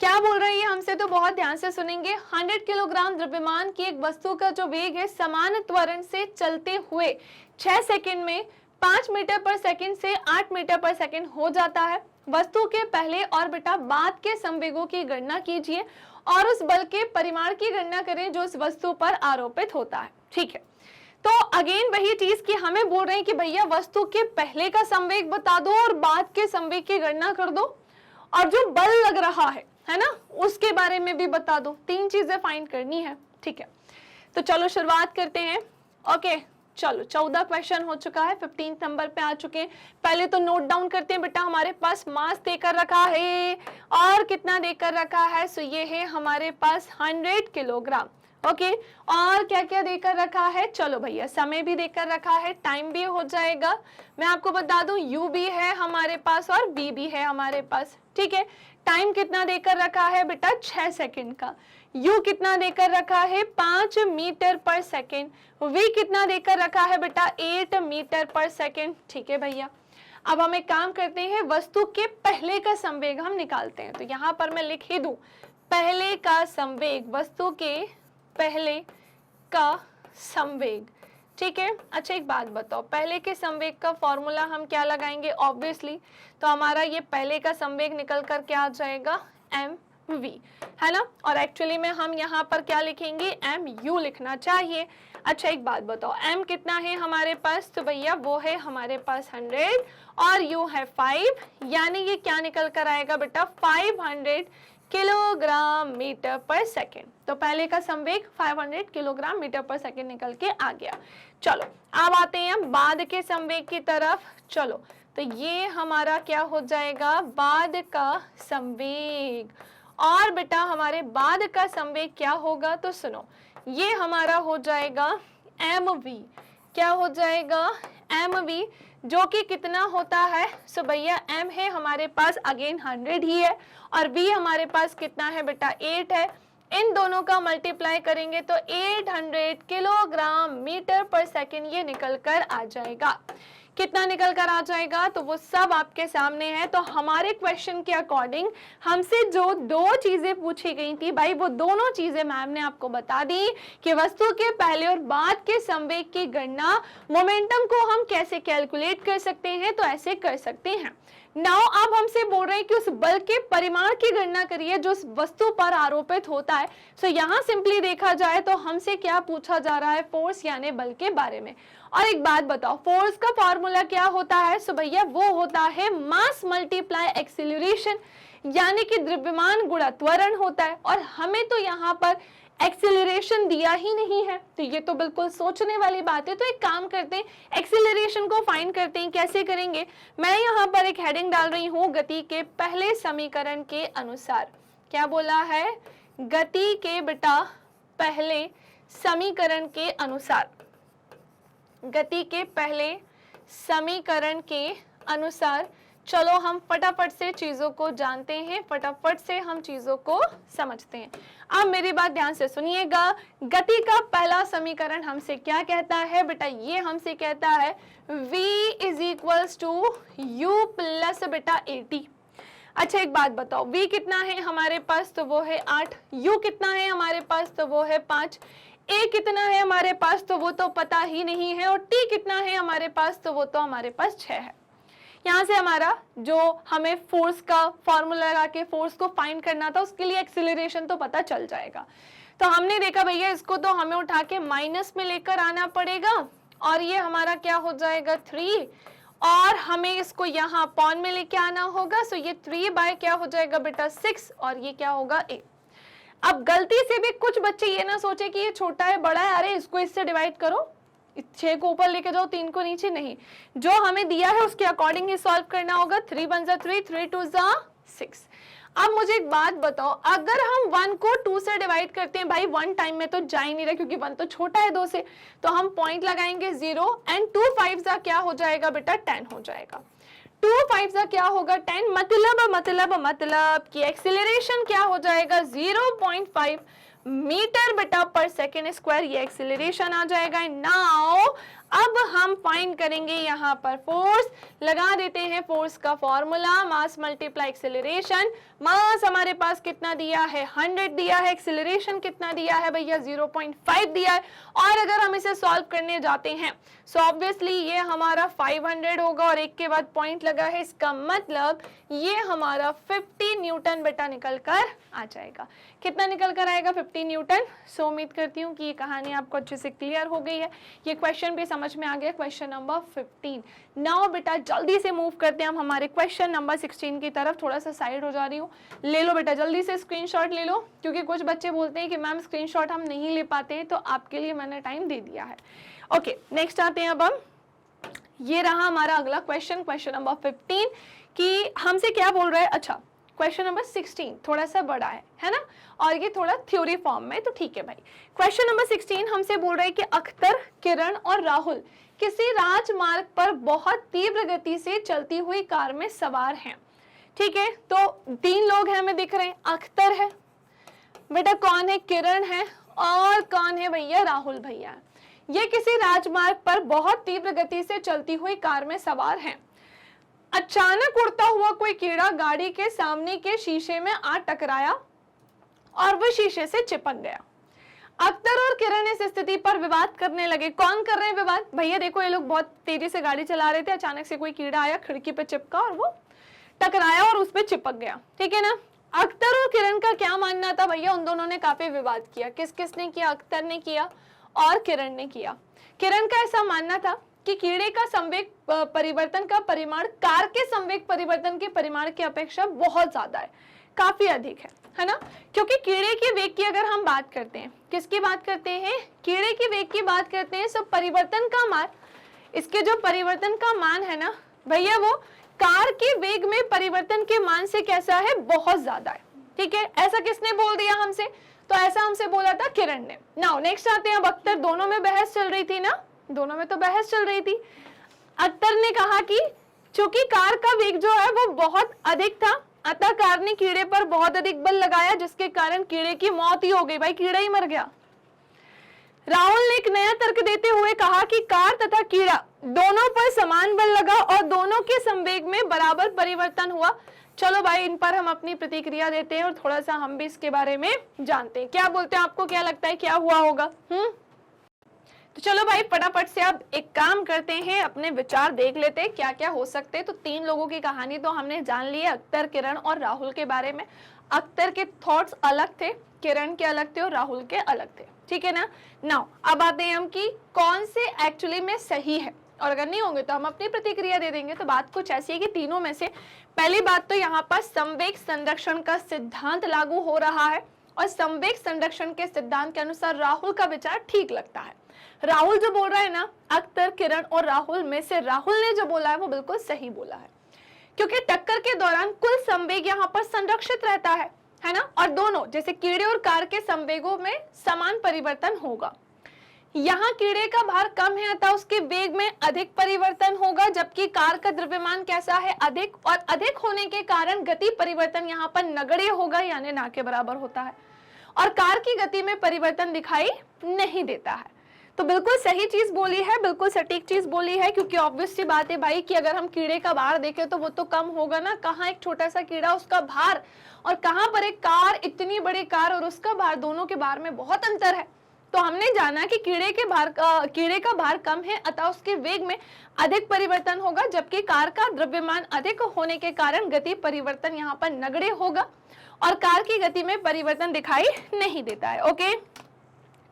क्या बोल रही है हमसे, तो बहुत ध्यान से सुनेंगे। 100 किलोग्राम द्रव्यमान की एक वस्तु का जो वेग है समान त्वरण से चलते हुए 6 सेकंड में 5 मीटर पर सेकंड से 8 मीटर पर सेकंड हो जाता है। वस्तु के पहले और बेटा बाद के संवेगों की गणना कीजिए और उस बल के परिमाण की गणना करें जो उस वस्तु पर आरोपित होता है। ठीक है, तो अगेन वही चीज कि हमें बोल रहे हैं कि भैया वस्तु के पहले का संवेग बता दो और बाद के संवेग की गणना कर दो, और जो बल लग रहा है ना, उसके बारे में भी बता दो। 3 चीजें फाइंड करनी है। ठीक है, तो चलो शुरुआत करते हैं। ओके चलो 14 क्वेश्चन हो चुका है, 15 नंबर पे आ चुके हैं। पहले तो नोट डाउन करते हैं बेटा, हमारे पास मास देकर रखा है और कितना देकर रखा है, सो ये है हमारे पास 100 किलोग्राम। ओके और क्या क्या देकर रखा है, चलो भैया समय भी देकर रखा है, टाइम भी हो जाएगा। मैं आपको बता दूं u भी है हमारे पास और v भी है हमारे पास। ठीक है, टाइम कितना देकर रखा है बेटा 6 सेकंड का, u कितना देकर रखा है 5 मीटर पर सेकंड, v कितना देकर रखा है बेटा 8 मीटर पर सेकंड। ठीक है भैया, अब हम एक काम करते हैं, वस्तु के पहले का संवेग हम निकालते हैं। तो यहाँ पर मैं लिख ही दूं पहले का संवेग, वस्तु के पहले का संवेग। ठीक है, अच्छा एक बात बताओ, पहले के संवेग का फॉर्मूला हम क्या लगाएंगे, ऑब्वियसली तो हमारा ये पहले का संवेग निकल कर क्या आ जाएगा mv, है ना। और एक्चुअली में हम यहाँ पर क्या लिखेंगे mu लिखना चाहिए। अच्छा एक बात बताओ, m कितना है हमारे पास, तो भैया वो है हमारे पास 100 और u है 5, यानी ये क्या निकल कर आएगा बेटा 500 किलोग्राम मीटर पर सेकेंड। तो पहले का संवेग 500 किलोग्राम मीटर पर सेकेंड निकल के आ गया। चलो अब आते हैं हम बाद के संवेग की तरफ। चलो तो ये हमारा क्या हो जाएगा बाद का संवेग, और बेटा हमारे बाद का संवेग क्या होगा, तो सुनो ये हमारा हो जाएगा mv। क्या हो जाएगा mv, जो कि कितना होता है, सो भैया m है हमारे पास अगेन 100 ही है और v हमारे पास कितना है बेटा 8 है। इन दोनों का मल्टीप्लाई करेंगे तो 800 किलोग्राम मीटर पर सेकेंड ये निकल कर आ जाएगा। कितना निकल कर आ जाएगा, तो वो सब आपके सामने है। तो हमारे क्वेश्चन के अकॉर्डिंग हमसे जो 2 चीजें पूछी गई थी भाई, वो दोनों चीजें मैम ने आपको बता दी कि वस्तु के पहले और बाद के संवेग की गणना मोमेंटम को हम कैसे कैलकुलेट कर सकते हैं, तो ऐसे कर सकते हैं। नाउ अब हमसे बोल रहे हैं कि उस बल के परिमाण की गणना करिए जो उस वस्तु पर आरोपित होता है। सो यहाँ सिंपली देखा जाए तो हमसे क्या पूछा जा रहा है, फोर्स यानी बल के बारे में। और एक बात बताओ, फोर्स का फॉर्मूला क्या होता है, सो भैया वो होता है मास मल्टीप्लाई एक्सीलरेशन, यानी कि द्रव्यमान गुणा त्वरण होता है। और हमें तो यहाँ पर एक्सीलरेशन दिया ही नहीं है, तो ये तो बिल्कुल सोचने वाली बात है। तो एक काम करते हैं, एक्सीलरेशन को फाइंड करते हैं। कैसे करेंगे, मैं यहाँ पर एक हेडिंग डाल रही हूँ, गति के पहले समीकरण के अनुसार। क्या बोला है, गति के बेटा पहले समीकरण के अनुसार, गति के पहले समीकरण के अनुसार चलो हम फटाफट से चीजों को जानते हैं, फटाफट से हम चीजों को समझते हैं। अब मेरी बात ध्यान से सुनिएगा, गति का पहला समीकरण हमसे क्या कहता है बेटा? ये हमसे कहता है v is equals to u plus बेटा at। अच्छा एक बात बताओ, v कितना है हमारे पास? तो वो है 8। u कितना है हमारे पास? तो वो है 5। a कितना है हमारे पास? तो वो तो पता ही नहीं है। और t कितना है हमारे पास? तो वो तो हमारे पास 6 है। यहाँ से हमारा जो हमें फोर्स का फॉर्मूला लगा के फोर्स को फाइंड करना था, उसके लिए एक्सीलरेशन तो पता चल जाएगा। तो हमने देखा भैया इसको तो हमें उठा के माइनस में लेकर आना पड़ेगा, और ये हमारा क्या हो जाएगा 3, और हमें इसको यहाँ पॉन में लेके आना होगा। सो ये 3 बाय क्या हो जाएगा बेटा 6, और ये क्या होगा a। अब गलती से भी कुछ बच्चे ये ना सोचे कि ये छोटा है बड़ा है, अरे इसको इससे डिवाइड करो, 6 को ऊपर लेके जाओ 3 को नीचे, नहीं, जो हमें दिया है उसके अकॉर्डिंग ही सॉल्व करना होगा। 3 1 जा 3, 3 2 जा 6। अब मुझे एक बात बताओ, अगर हम 1 को 2 से डिवाइड करते हैं, भाई 1 टाइम में तो जा ही नहीं रहा क्योंकि 1 तो छोटा है 2 से, तो हम पॉइंट लगाएंगे 0 एंड 2 5 जा क्या हो जाएगा बेटा 10 हो जाएगा। 2 5 जा क्या होगा 10, मतलब कि एक्सीलरेशन क्या हो जाएगा 0.5 मीटर बेटा पर सेकेंड स्क्वायर, ये एक्सीलरेशन आ जाएगा। नाउ अब हम फाइंड करेंगे यहाँ पर फोर्स, लगा देते हैं फोर्स का फॉर्मूला, मास मल्टीप्लाई एक्सीलरेशन। मास हमारे पास कितना दिया है 100 दिया है, एक्सीलरेशन कितना दिया है भैया 0.5 दिया है। और अगर हम इसे सॉल्व करने जाते हैं सो ऑब्वियसली ये हमारा 500 होगा और एक के बाद पॉइंट लगा है, इसका मतलब ये हमारा 50 न्यूटन बेटा निकल कर आ जाएगा। कितना निकल कर आएगा 50 न्यूटन। सो उम्मीद करती हूँ कि ये कहानी आपको अच्छे से क्लियर हो गई है, ये क्वेश्चन भी समझ में आ गया, क्वेश्चन नंबर 15। नाउ बेटा जल्दी से मूव करते हैं हम हमारे क्वेश्चन नंबर 16 की तरफ। थोड़ा सा साइड हो जा रही हूँ, ले लो बेटा जल्दी से स्क्रीनशॉट ले लो, क्योंकि कुछ बच्चे बोलते हैं कि मैम स्क्रीनशॉट हम नहीं ले पाते हैं, तो आपके लिए मैंने टाइम दे दिया है। ओके नेक्स्ट आते हैं अब हम, ये रहा हमारा अगला क्वेश्चन, क्वेश्चन नंबर 15 कि हमसे क्या बोल रहा है। अच्छा क्वेश्चन नंबर 16 थोड़ा सा बड़ा है ना, और ये थोड़ा थ्योरी फॉर्म में, तो ठीक है भाई। क्वेश्चन नंबर 16 हमसे बोल रहा है कि अख्तर, किरण और राहुल किसी राजमार्ग पर बहुत तीव्र गति से चलती हुई कार में सवार हैं। ठीक है, तो 3 लोग हैं हमें दिख रहे हैं, अख्तर है बेटा, कौन है किरण है, और कौन है भैया राहुल भैया। ये किसी राजमार्ग पर बहुत तीव्र गति से चलती हुई कार में सवार हैं। अचानक उड़ता हुआ कोई कीड़ा गाड़ी के सामने के शीशे में आ टकराया और वह शीशे से चिपक गया। अख्तर और किरण इस स्थिति पर विवाद करने लगे। कौन कर रहे हैं विवाद? भैया देखो ये लोग बहुत तेजी से गाड़ी चला रहे थे, अचानक से कोई कीड़ा आया, खिड़की पे चिपका और वो टकराया और उस पे चिपक गया। ठीक है ना। अख्तर और किरण का क्या मानना था भैया? उन दोनों ने काफी विवाद किया। किस किसने किया? अख्तर ने किया और किरण ने किया। किरण का ऐसा मानना था कि कीड़े का संवेग परिवर्तन का परिमाण कार के संवेग परिवर्तन के परिमाण की अपेक्षा बहुत ज्यादा है, काफी अधिक है ना। क्योंकि कीड़े के वेग की अगर हम बात करते हैं, किसकी बात करते हैं? कीड़े के वेग की बात करते हैं। सब परिवर्तन का मान, इसके जो परिवर्तन का मान है ना भैया, वो कार के वेग में परिवर्तन के मान से कैसा है? बहुत ज्यादा है। ठीक है, ऐसा किसने बोल दिया हमसे? तो ऐसा हमसे बोला था किरण ने। नाउ नेक्स्ट आते हैं अब अख्तर। दोनों में बहस चल रही थी ना, दोनों में तो बहस चल रही थी। अख्तर ने कहा कि चूंकि कार का वेग जो है वो बहुत अधिक था, अतः कार ने कीड़े पर बहुत अधिक बल लगाया, जिसके कारण कीड़े की मौत ही हो गई। भाई कीड़ा ही मर गया। राहुल ने एक नया तर्क देते हुए कहा कि कार तथा कीड़ा दोनों पर समान बल लगा और दोनों के संवेग में बराबर परिवर्तन हुआ। चलो भाई इन पर हम अपनी प्रतिक्रिया देते हैं और थोड़ा सा हम भी इसके बारे में जानते हैं। क्या बोलते हैं, आपको क्या लगता है क्या हुआ होगा? तो चलो भाई फटाफट से अब एक काम करते हैं, अपने विचार देख लेते हैं क्या क्या हो सकते हैं। तो 3 लोगों की कहानी तो हमने जान ली है, अख्तर, किरण और राहुल के बारे में। अख्तर के थॉट्स अलग थे, किरण के अलग थे और राहुल के अलग थे। ठीक है ना। नाउ अब आते हैं हम कि कौन से एक्चुअली में सही है, और अगर नहीं होंगे तो हम अपनी प्रतिक्रिया दे देंगे। तो बात कुछ ऐसी है कि तीनों में से पहली बात तो यहाँ पर संवेग संरक्षण का सिद्धांत लागू हो रहा है, और संवेग संरक्षण के सिद्धांत के अनुसार राहुल का विचार ठीक लगता है। राहुल जो बोल रहा है ना, अख्तर, किरण और राहुल में से राहुल ने जो बोला है वो बिल्कुल सही बोला है, क्योंकि टक्कर के दौरान कुल संवेग यहाँ पर संरक्षित रहता है ना, और दोनों जैसे कीड़े और कार के संवेगों में समान परिवर्तन होगा। यहाँ कीड़े का भार कम है अतः उसके वेग में अधिक परिवर्तन होगा, जबकि कार का द्रव्यमान कैसा है, अधिक, और अधिक होने के कारण गति परिवर्तन यहाँ पर नगण्य होगा, यानी ना के बराबर होता है, और कार की गति में परिवर्तन दिखाई नहीं देता है। तो बिल्कुल सही चीज बोली है, बिल्कुल सटीक चीज बोली है, क्योंकि ऑब्वियस सी बात है भाई कि अगर हम कीड़े का भार देखें तो वो तो कम होगा ना, कहाँ एक छोटा सा कीड़ा उसका भार, और कहाँ पर एक कार, इतनी बड़ी कार और उसका भार, दोनों के भार में बहुत अंतर है। तो हमने जाना कि कीड़े का भार कम है अतः उसके वेग में अधिक परिवर्तन होगा, जबकि कार का द्रव्यमान अधिक होने के कारण गति परिवर्तन यहाँ पर नगण्य होगा और कार की गति में परिवर्तन दिखाई नहीं देता है। ओके,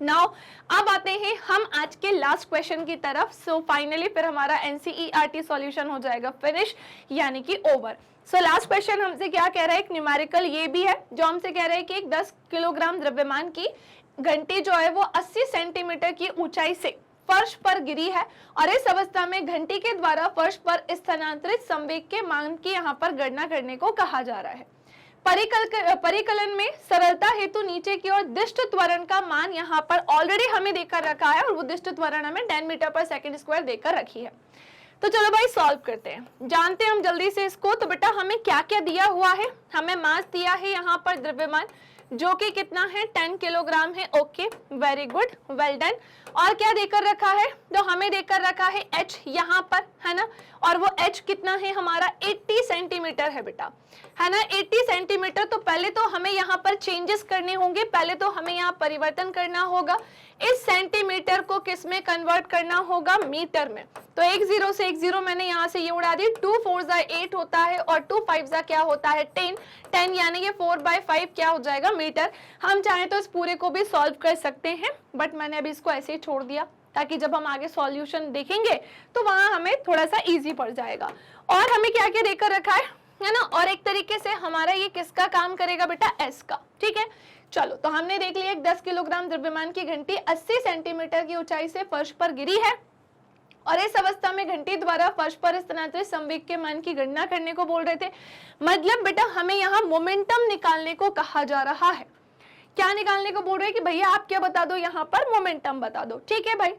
नाउ अब आते हैं हम आज के लास्ट क्वेश्चन की तरफ। सो फाइनली फिर हमारा एनसीईआरटी सॉल्यूशन हो जाएगा फिनिश, यानी कि ओवर। सो लास्ट क्वेश्चन हमसे क्या कह रहा है, एक न्यूमेरिकल ये भी है जो हमसे कह रहा है कि एक 10 किलोग्राम द्रव्यमान की घंटी जो है वो 80 सेंटीमीटर की ऊंचाई से फर्श पर गिरी है, और इस अवस्था में घंटी के द्वारा फर्श पर स्थानांतरित संवेग के मान की यहाँ पर गणना करने को कहा जा रहा है। परिकलन में सरलता हेतु नीचे की ओर दिष्ट त्वरण का मान यहाँ पर ऑलरेडी हमें देकर रखा है, और वो दिष्ट त्वरण हमें 10 मीटर पर सेकंड स्क्वायर देकर रखी है। तो चलो भाई सॉल्व करते हैं, जानते हैं हम जल्दी से इसको। तो बेटा हमें क्या क्या दिया हुआ है, हमें मास दिया है यहाँ पर द्रव्यमान जो कि कितना है, 10 किलोग्राम है। Okay, very good, well done. और क्या देकर रखा है, तो हमें देकर रखा है h यहाँ पर, है ना, और वो h कितना है हमारा 80 सेंटीमीटर है बेटा, है ना, 80 सेंटीमीटर। तो पहले तो हमें यहाँ पर चेंजेस करने होंगे, पहले तो हमें यहाँ परिवर्तन करना होगा, इस सेंटीमीटर को किस में कन्वर्ट करना होगा, मीटर में। तो एक जीरो से एक जीरो मैंने यहाँ से ये उड़ा दी, 2 4 जा 8 होता है और 2 5 जा क्या होता है 10 यानी ये 4/5 क्या हो जाएगा मीटर। हम चाहें तो इस पूरे को भी सॉल्व कर सकते हैं, बट मैंने अभी इसको ऐसे ही छोड़ दिया ताकि जब हम आगे सॉल्यूशन देखेंगे तो वहां हमें थोड़ा सा इजी पड़ जाएगा। और हमें क्या क्या देकर रखा है ना, और एक तरीके से हमारा ये किसका काम करेगा बेटा, एस का। ठीक है, चलो तो हमने देख लिया एक 10 किलोग्राम द्रव्यमान की घंटी 80 सेंटीमीटर की ऊंचाई से फर्श पर गिरी है, और इस अवस्था में घंटी द्वारा फर्श पर स्थानांतरित संवेग के मान की गणना करने को बोल रहे थे। मतलब बेटा हमें यहाँ मोमेंटम निकालने को कहा जा रहा है। क्या निकालने को बोल रहे हैं कि भैया आप क्या बता दो, यहाँ पर मोमेंटम बता दो। ठीक है भाई,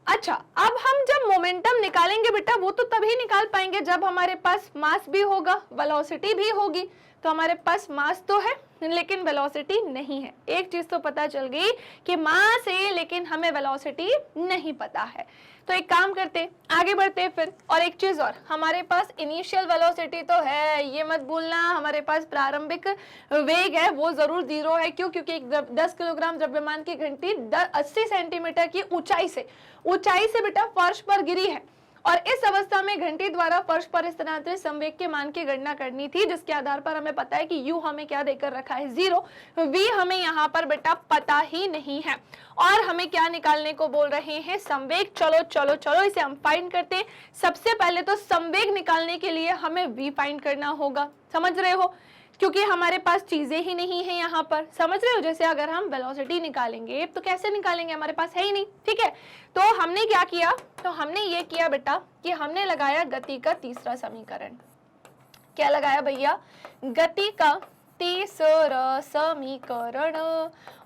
अच्छा अब हम जब मोमेंटम निकालेंगे बेटा वो तो तभी निकाल पाएंगे जब हमारे पास मास भी होगा, वेलोसिटी भी होगी। तो हमारे पास मास तो है लेकिन वेलोसिटी नहीं है। एक चीज तो पता चल गई कि मास है लेकिन हमें वेलोसिटी नहीं पता है। तो एक काम करते, आगे बढ़ते फिर। और एक चीज और, हमारे पास इनिशियल वेलोसिटी तो है, ये मत भूलना, हमारे पास प्रारंभिक वेग है वो जरूर 0 है। क्यों? क्योंकि एक 10 किलोग्राम द्रव्यमान की घंटी 80 सेंटीमीटर की ऊंचाई से बेटा फर्श पर गिरी है, और इस अवस्था में घंटी द्वारा फर्श पर स्थानांतरित संवेग के मान की गणना करनी थी, जिसके आधार पर हमें पता है कि u हमें क्या देकर रखा है 0, v हमें यहाँ पर बेटा पता ही नहीं है, और हमें क्या निकालने को बोल रहे हैं, संवेग। चलो चलो चलो इसे हम फाइंड करते हैं। सबसे पहले तो संवेग निकालने के लिए हमें v फाइंड करना होगा, समझ रहे हो, क्योंकि हमारे पास चीजें ही नहीं है यहाँ पर, समझ रहे हो। जैसे अगर हम वेलोसिटी निकालेंगे तो कैसे निकालेंगे, हमारे पास है ही नहीं। ठीक है, तो हमने क्या किया, तो हमने ये किया बेटा कि हमने लगाया गति का तीसरा समीकरण। क्या लगाया भैया, गति का तीसरा समीकरण।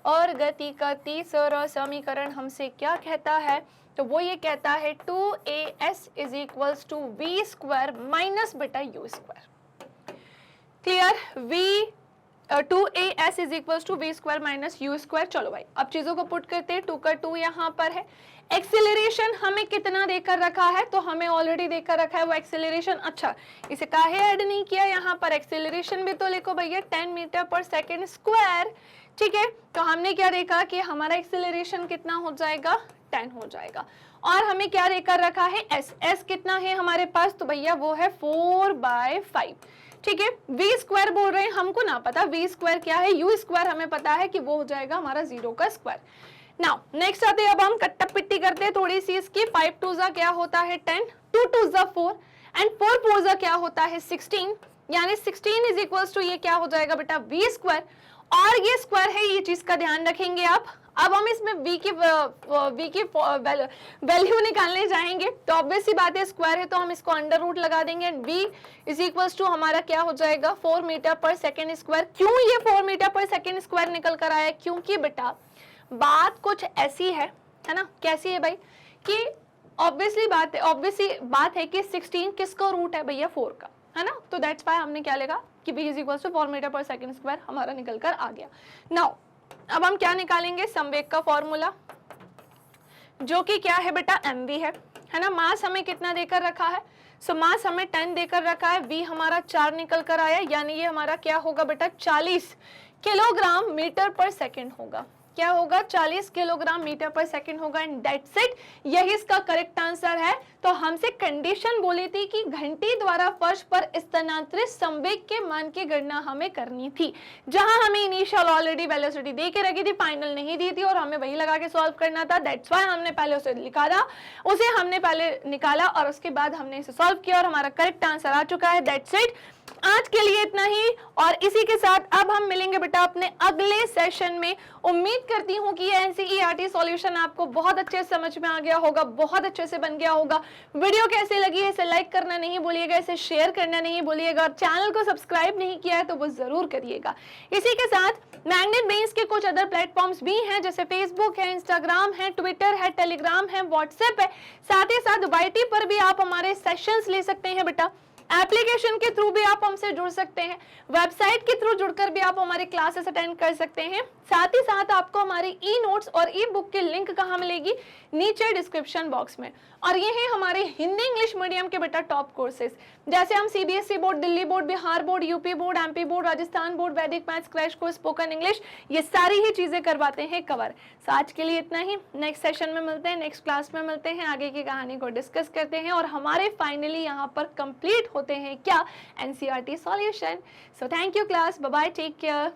और गति का तीसरा समीकरण हमसे क्या कहता है, तो वो ये कहता है 2as = v² माइनस बेटा u²। Clear, v 2as = v² minus u²। चलो भाई अब चीजों को पुट करते हैं। 2 का 2 यहाँ पर है। एक्सेलरेशन हमें कितना देकर रखा है, तो हमें ऑलरेडी देकर रखा है वो एक्सेलरेशन। अच्छा इसे काहे ऐड नहीं किया यहाँ पर, एक्सेलरेशन भी तो लिखो भैया 10 मीटर पर सेकेंड स्क्वायर। ठीक है, तो हमने क्या देखा कि हमारा एक्सेलरेशन कितना हो जाएगा, 10 हो जाएगा। और हमें क्या देकर रखा है, s कितना है हमारे पास, तो भैया वो है 4/5। ठीक है, v² बोल रहे हैं, हमको ना पता v² क्या है, u² हमें पता है कि वो हो जाएगा हमारा 0 का स्क्वायर। नाउ नेक्स्ट आते हैं, अब हम कट्टा पिट्टी करते हैं थोड़ी सी इसकी। 5 2 जा क्या होता है 10, 2 2 जा 4 एंड 4 4 जा क्या होता है 16, यानी 16 = ये क्या हो जाएगा बेटा v², और ये स्क्वायर है, ये चीज का ध्यान रखेंगे आप। अब हम इसमें v की वैल्यू निकालने जाएंगे, तो ऑब्वियस सी बात है स्क्वायर है तो हम इसको अंडर रूट लगा देंगे, एंड v = हमारा क्या हो जाएगा 4 मीटर पर सेकेंड स्क्वायर। क्यों ये 4 मीटर पर सेकेंड स्क्वायर निकल कर आया, क्योंकि बेटा बात कुछ ऐसी है है ना। कैसी है भाई कि ऑब्वियसली बात है कि 16 किसका रूट है भैया 4 का, है ना। तो दैट्स वाई हमने क्या लिखा कि v is equal to 4 metre पर सेकंड स्क्वायर हमारा निकल कर आ गया। नाउ अब हम क्या निकालेंगे, संवेग का फॉर्मूला, जो कि क्या है बेटा mv है ना। मास हमें कितना देकर रखा है, सो मास हमें 10 देकर रखा है, v हमारा 4 निकल कर आया, यानी ये हमारा क्या होगा बेटा 40 किलोग्राम मीटर पर सेकंड होगा। क्या होगा 40 किलोग्राम मीटर पर सेकंड होगा एंड दैट्स इट, यही इसका करेक्ट आंसर है। तो हमसे कंडीशन बोली थी कि घंटी द्वारा फर्श पर स्थानांतरित संवेग के मान की गणना हमें करनी थी, जहां हमें इनिशियल ऑलरेडी वेलोसिटी दे के रखी थी, फाइनल नहीं दी थी और हमें वही लगा के सॉल्व करना था। दैट्स व्हाई हमने पहले उसे निकाला, हमने पहले निकाला और उसके बाद हमने इसे सॉल्व किया और हमारा करेक्ट आंसर आ चुका है। दैट्स इट, आज के लिए इतना ही और इसी के साथ अब हम मिलेंगे बेटा अपने अगले सेशन में। उम्मीद करती हूँ कि ये एनसीईआरटी सॉल्यूशन आपको बहुत अच्छे से समझ में आ गया होगा, बहुत अच्छे से बन गया होगा। वीडियो कैसे लगी है इसे लाइक करना नहीं भूलिएगा, इसे शेयर करना नहीं भूलिएगा और चैनल को सब्सक्राइब नहीं किया है तो वो जरूर करिएगा। इसी के साथ मैग्नेट ब्रेन्स के कुछ अदर प्लेटफॉर्म्स भी हैं, जैसे फेसबुक है, इंस्टाग्राम है, ट्विटर है, टेलीग्राम है, व्हाट्सएप है। साथ ही साथ वाईटी पर भी आप हमारे सेशंस ले सकते हैं बेटा, एप्लीकेशन के थ्रू भी आप हमसे जुड़ सकते हैं, वेबसाइट के थ्रू जुड़कर भी आप हमारी क्लासेस अटेंड कर सकते हैं। साथ ही साथ आपको हमारी ई नोट्स और ई बुक की लिंक कहाँ मिलेगी, नीचे डिस्क्रिप्शन बॉक्स में। और ये है हमारे हिंदी इंग्लिश मीडियम के बेटा टॉप कोर्सेज, जैसे हम CBSE board, Delhi board, Bihar board, UP board, MP board, Rajasthan board, वैदिक maths, crash course, spoken English, ये सारी ही चीजें करवाते हैं कवर। तो आज के लिए इतना ही, नेक्स्ट सेशन में मिलते हैं, नेक्स्ट क्लास में मिलते हैं, आगे की कहानी को डिस्कस करते हैं और हमारे फाइनली यहाँ पर कंप्लीट होते हैं क्या, NCERT solution. So thank you class, bye bye, take care.